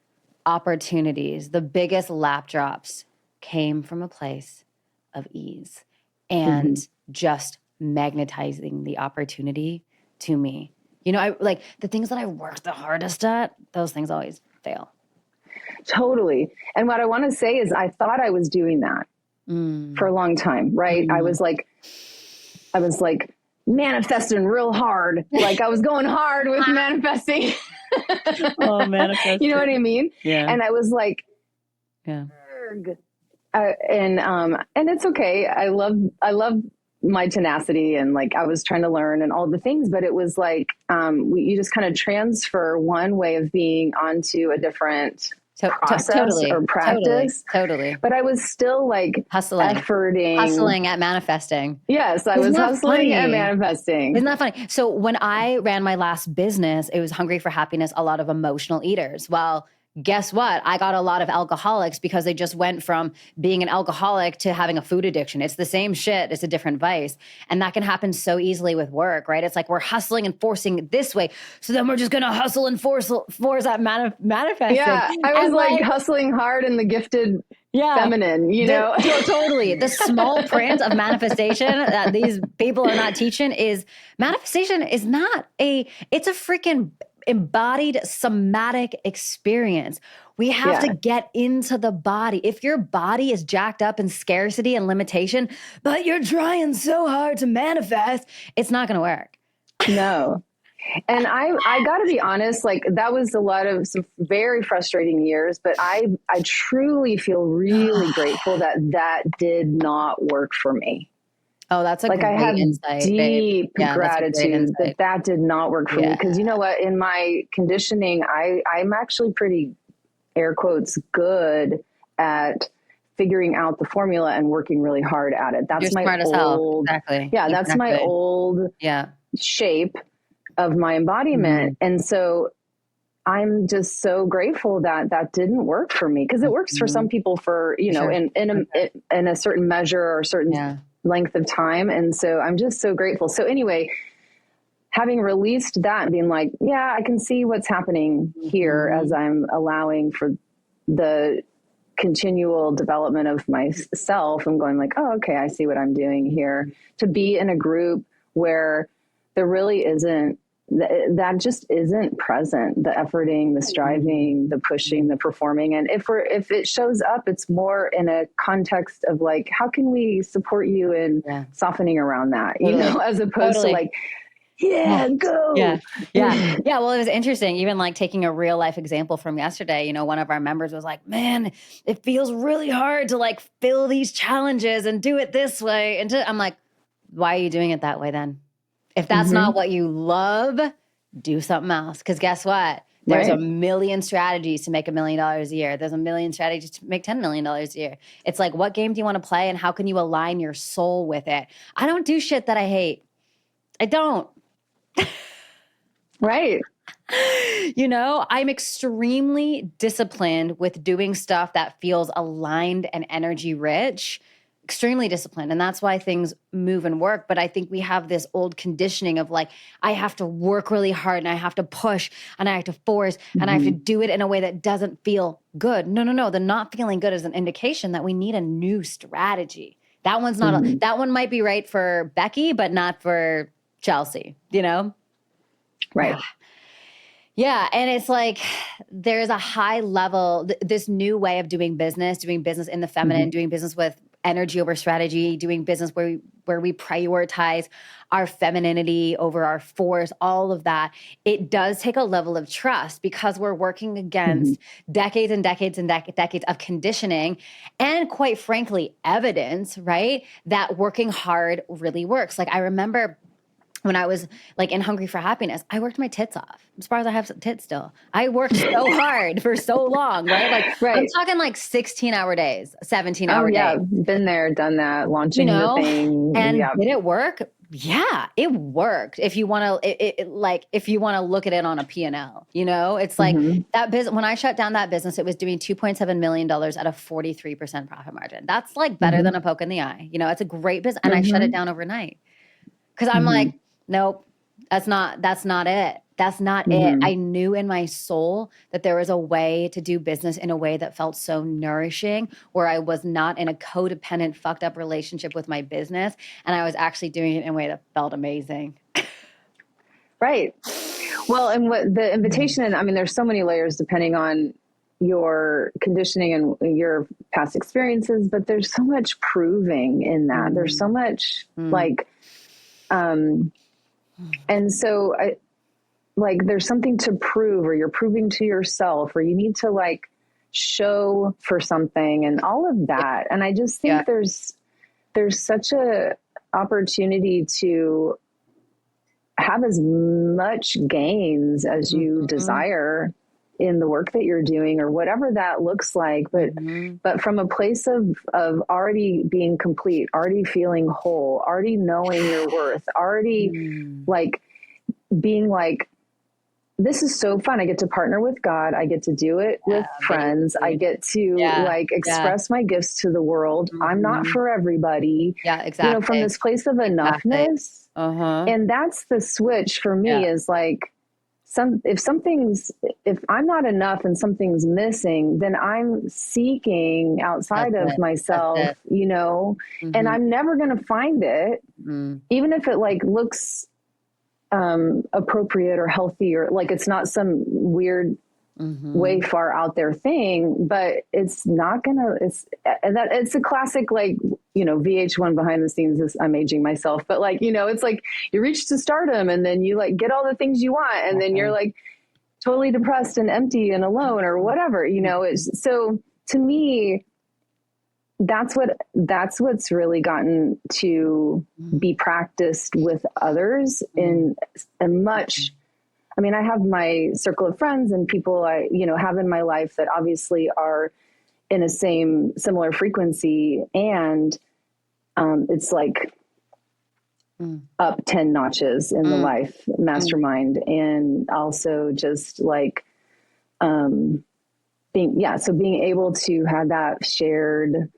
Speaker 1: opportunities, the biggest lap drops came from a place of ease and just magnetizing the opportunity to me. You know, I like the things that I worked the hardest at, those things always fail.
Speaker 3: Totally. And what I want to say is I thought I was doing that for a long time, right? I was like manifesting real hard. Like I was going hard with manifesting.
Speaker 1: Oh, manifesting.
Speaker 3: You know what I mean?
Speaker 1: Yeah.
Speaker 3: And I was like,
Speaker 1: yeah.
Speaker 3: And it's okay. I love my tenacity, and like I was trying to learn and all the things, but it was like you just kind of transfer one way of being onto a different process or practice.
Speaker 1: Totally.
Speaker 3: But I was still like hustling
Speaker 1: at manifesting.
Speaker 3: Yes, I was hustling at manifesting.
Speaker 1: Isn't that funny? So when I ran my last business, it was Hungry for Happiness, a lot of emotional eaters. Well, guess what? I got a lot of alcoholics because they just went from being an alcoholic to having a food addiction. It's the same shit. It's a different vice. And that can happen so easily with work, right? It's like we're hustling and forcing it this way. So then we're just going to hustle and force that manifesting.
Speaker 3: Yeah. I was like hustling hard in the gifted feminine, you know?
Speaker 1: Totally. The small print of manifestation that these people are not teaching is manifestation is not it's a freaking embodied somatic experience. We have to get into the body. If your body is jacked up in scarcity and limitation, but you're trying so hard to manifest, it's not going to work.
Speaker 3: No. And I got to be honest, like that was a lot of some very frustrating years, but I truly feel really grateful that did not work for me.
Speaker 1: Oh, that's a great
Speaker 3: I have
Speaker 1: insight,
Speaker 3: deep gratitude that did not work for me. Because you know what, in my conditioning, I'm actually pretty, air quotes, good at figuring out the formula and working really hard at it. That's my old,
Speaker 1: exactly.
Speaker 3: Yeah, that's my old shape of my embodiment. And so I'm just so grateful that didn't work for me, because it works for some people for, you know, in a certain measure or certain length of time. And so I'm just so grateful. So anyway, having released that and being like, yeah, I can see what's happening here as I'm allowing for the continual development of myself. I'm going like, oh, okay, I see what I'm doing here. To be in a group where there really isn't, that just isn't present, the efforting, the striving, the pushing, the performing. And if it shows up, it's more in a context of like, how can we support you in softening around that, you know, as opposed to like, go.
Speaker 1: Yeah. Well, it was interesting. Even like taking a real life example from yesterday, you know, one of our members was like, man, it feels really hard to like fill these challenges and do it this way. And I'm like, why are you doing it that way then? If that's not what you love, do something else. Because guess what? There's a million strategies to make $1 million a year. There's a million strategies to make $10 million a year. It's like, what game do you want to play and how can you align your soul with it? I don't do shit that I hate. I don't.
Speaker 3: Right.
Speaker 1: You know, I'm extremely disciplined with doing stuff that feels aligned and energy rich. Extremely disciplined. And that's why things move and work. But I think we have this old conditioning of like, I have to work really hard and I have to push and I have to force and I have to do it in a way that doesn't feel good. No. The not feeling good is an indication that we need a new strategy. That one's not, that one might be right for Becky, but not for Chelsea, you know?
Speaker 3: Right.
Speaker 1: Yeah. And it's like, there's a high level, this new way of doing business in the feminine, doing business with energy over strategy, doing business where we prioritize our femininity over our force, all of that. It does take a level of trust because we're working against decades and decades and decades of conditioning and, quite frankly, evidence, right? That working hard really works. Like I remember when I was like in Hungry for Happiness, I worked my tits off. I'm surprised I have some tits still. I worked so hard for so long, right? Like I'm talking like 16-hour days, 17-hour days.
Speaker 3: Been there, done that, launching the thing.
Speaker 1: And did it work? Yeah, it worked. If you want to, if you want to look at it on a P&L, you know, it's like that business. When I shut down that business, it was doing $2.7 million at a 43% profit margin. That's like better than a poke in the eye. You know, it's a great business, and I shut it down overnight because I'm like, nope, that's not it. That's not it. I knew in my soul that there was a way to do business in a way that felt so nourishing, where I was not in a codependent, fucked up relationship with my business. And I was actually doing it in a way that felt amazing.
Speaker 3: Right. Well, and what the invitation, I mean, there's so many layers depending on your conditioning and your past experiences, but there's so much proving in that. There's so much like, and so there's something to prove, or you're proving to yourself, or you need to like show for something and all of that. And I just think there's such a opportunity to have as much gains as you desire in the work that you're doing, or whatever that looks like. But from a place of already being complete, already feeling whole, already knowing your worth, already like being like, this is so fun. I get to partner with God. I get to do it with friends. I get to like express my gifts to the world. I'm not for everybody.
Speaker 1: Yeah, exactly.
Speaker 3: You know, from this place of enoughness. And that's the switch for me is like, if I'm not enough and something's missing, then I'm seeking outside of myself, you know, and I'm never going to find it, even if it like looks appropriate or healthy, or like it's not some weird way far out there thing, but it's not gonna, it's a classic, like, you know, VH1 behind the scenes is, I'm aging myself, but like, you know, it's like you reach to stardom and then you like get all the things you want, and then you're like totally depressed and empty and alone or whatever, you know. It's so, to me, that's what's really gotten to be practiced with others in a much, I mean, I have my circle of friends and people I, you know, have in my life that obviously are in a similar frequency. And it's like up 10 notches in the life mastermind. And also just like, being able to have that shared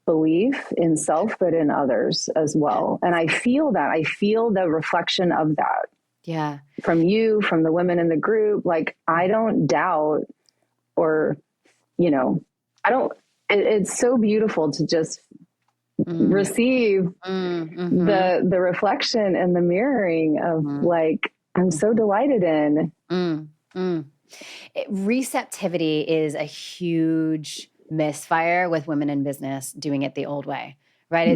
Speaker 3: belief in self, but in others as well. And I feel the reflection of that.
Speaker 1: Yeah.
Speaker 3: From you, from the women in the group. Like, I don't doubt, or, you know, it's so beautiful to just receive the reflection and the mirroring of like, I'm so delighted in.
Speaker 1: Receptivity is a huge misfire with women in business doing it the old way, right?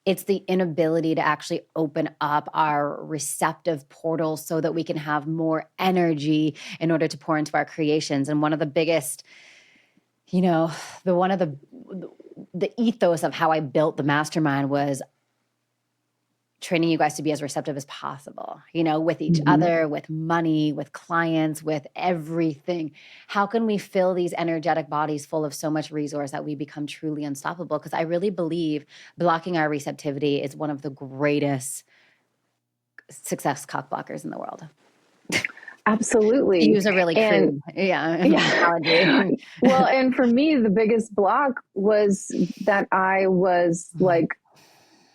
Speaker 1: It's the inability to actually open up our receptive portals so that we can have more energy in order to pour into our creations. And one of the biggest, you know, the ethos of how I built the mastermind was training you guys to be as receptive as possible, you know, with each other, with money, with clients, with everything. How can we fill these energetic bodies full of so much resource that we become truly unstoppable? Because I really believe blocking our receptivity is one of the greatest success cock blockers in the world.
Speaker 3: Absolutely.
Speaker 1: To use a really crude analogy.
Speaker 3: Well, and for me, the biggest block was that I was like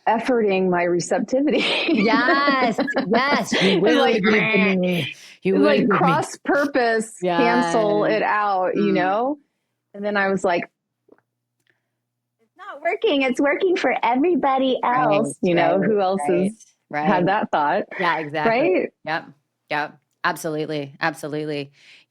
Speaker 3: efforting my receptivity.
Speaker 1: Yes. You will
Speaker 3: like,
Speaker 1: give me. You will
Speaker 3: like
Speaker 1: give
Speaker 3: cross purpose, cancel it out, you know? And then I was like, it's not working. It's working for everybody else. Who else has had that thought?
Speaker 1: Yeah, exactly.
Speaker 3: Right?
Speaker 1: Yep. Absolutely.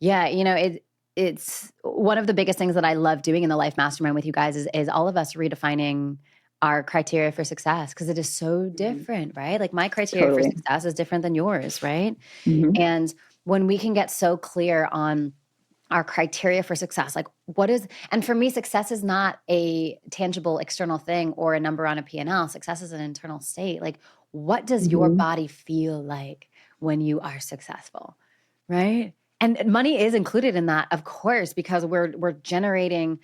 Speaker 1: Yeah. You know, it's one of the biggest things that I love doing in the Life Mastermind with you guys is all of us redefining our criteria for success, because it is so different, right? Like my criteria for success is different than yours, right? And when we can get so clear on our criteria for success, like and for me, success is not a tangible external thing or a number on a P&L. Success is an internal state. Like, what does your body feel like when you are successful, right? And money is included in that, of course, because we're generating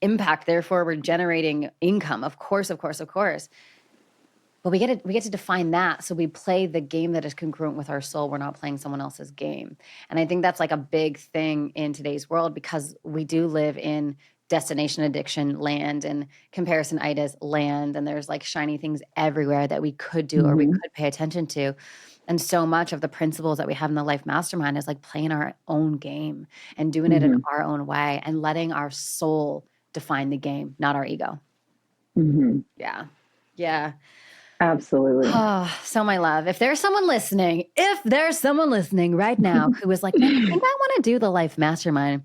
Speaker 1: impact, therefore we're generating income. Of course. But we get to define that. So we play the game that is congruent with our soul. We're not playing someone else's game. And I think that's like a big thing in today's world, because we do live in destination addiction land and comparison-itis land. And there's like shiny things everywhere that we could do or we could pay attention to. And so much of the principles that we have in the Life Mastermind is like playing our own game and doing it in our own way and letting our soul define the game, not our ego. Yeah. Yeah.
Speaker 3: Absolutely.
Speaker 1: Oh, so my love, if there's someone listening right now who is like, I think I want to do the Life Mastermind,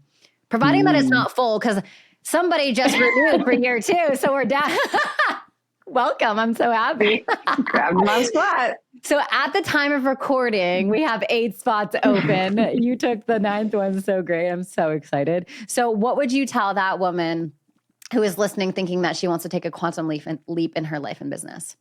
Speaker 1: providing that it's not full, because somebody just renewed for year 2. So we're down. Welcome. I'm so happy.
Speaker 3: Grab my spot.
Speaker 1: So at the time of recording, we have 8 spots open. You took the 9th one. So great. I'm so excited. So what would you tell that woman who is listening, thinking that she wants to take a quantum leap in her life and business?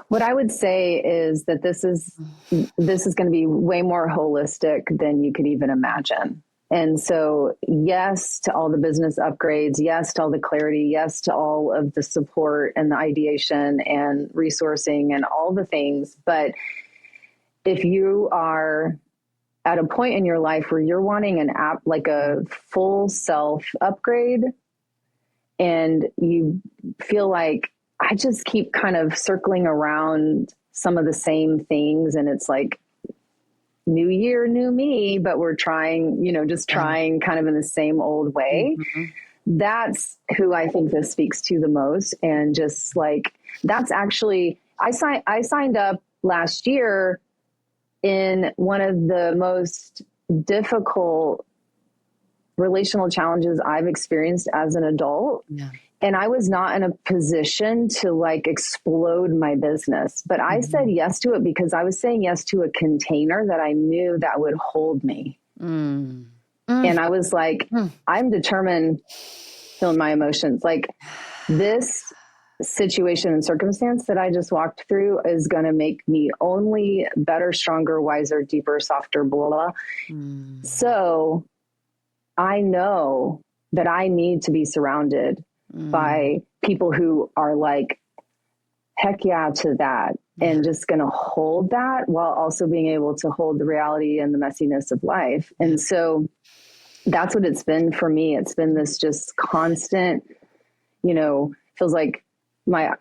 Speaker 3: What I would say is that this is going to be way more holistic than you could even imagine. And so, yes, to all the business upgrades, yes, to all the clarity, yes, to all of the support and the ideation and resourcing and all the things. But if you are at a point in your life where you're wanting an app, like a full self upgrade, and you feel like, I just keep kind of circling around some of the same things, and it's like new year, new me, but we're trying, just trying kind of in the same old way. That's who I think this speaks to the most. And just like, that's actually, I signed up last year in one of the most difficult relational challenges I've experienced as an adult. Yeah. And I was not in a position to like explode my business, but I said yes to it because I was saying yes to a container that I knew that would hold me. And I was like, I'm determined, feeling my emotions. Like, this situation and circumstance that I just walked through is going to make me only better, stronger, wiser, deeper, softer, blah, blah. So I know that I need to be surrounded by people who are like, heck yeah to that, and just going to hold that while also being able to hold the reality and the messiness of life. And so that's what it's been for me. It's been this just constant, feels like my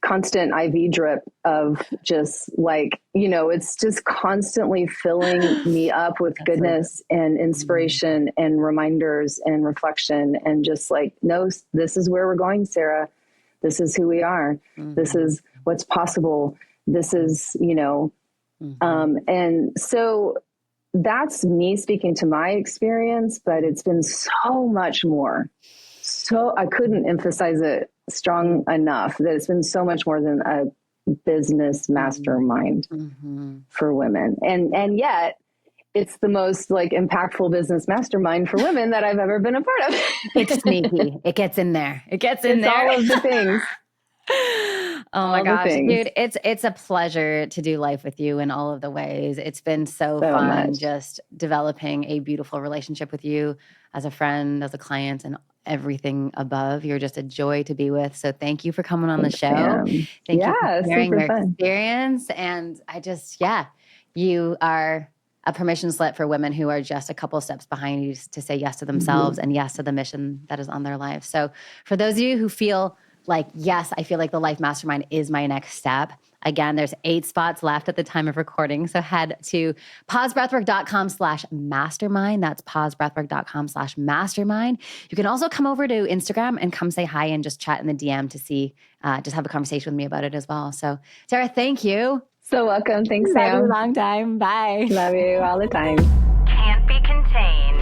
Speaker 3: constant IV drip of just like, it's just constantly filling me up with goodness and inspiration and reminders and reflection, and just like, no, this is where we're going, Sarah. This is who we are. This is what's possible. This is, and so that's me speaking to my experience, but it's been so much more. So I couldn't emphasize it strong enough that it's been so much more than a business mastermind for women. And yet it's the most like impactful business mastermind for women that I've ever been a part of.
Speaker 1: It's sneaky. It gets in there. It's there.
Speaker 3: All of the things.
Speaker 1: Oh my gosh, dude, it's a pleasure to do life with you in all of the ways. It's been so fun just developing a beautiful relationship with you as a friend, as a client, and everything above. You're just a joy to be with. So thank you for coming on the show. Thank you for sharing your experience. And I just, you are a permission slip for women who are just a couple steps behind you to say yes to themselves and yes to the mission that is on their life. So for those of you who feel like, yes, I feel like the Life Mastermind is my next step. Again, there's 8 spots left at the time of recording. So head to pausebreathwork.com/mastermind. That's pausebreathwork.com/mastermind. You can also come over to Instagram and come say hi and just chat in the DM to see, just have a conversation with me about it as well. So Sarah, thank you.
Speaker 3: So welcome. Thanks, Sam.
Speaker 1: Love you a long time. Bye.
Speaker 3: Love you all the time.
Speaker 4: Can't be contained.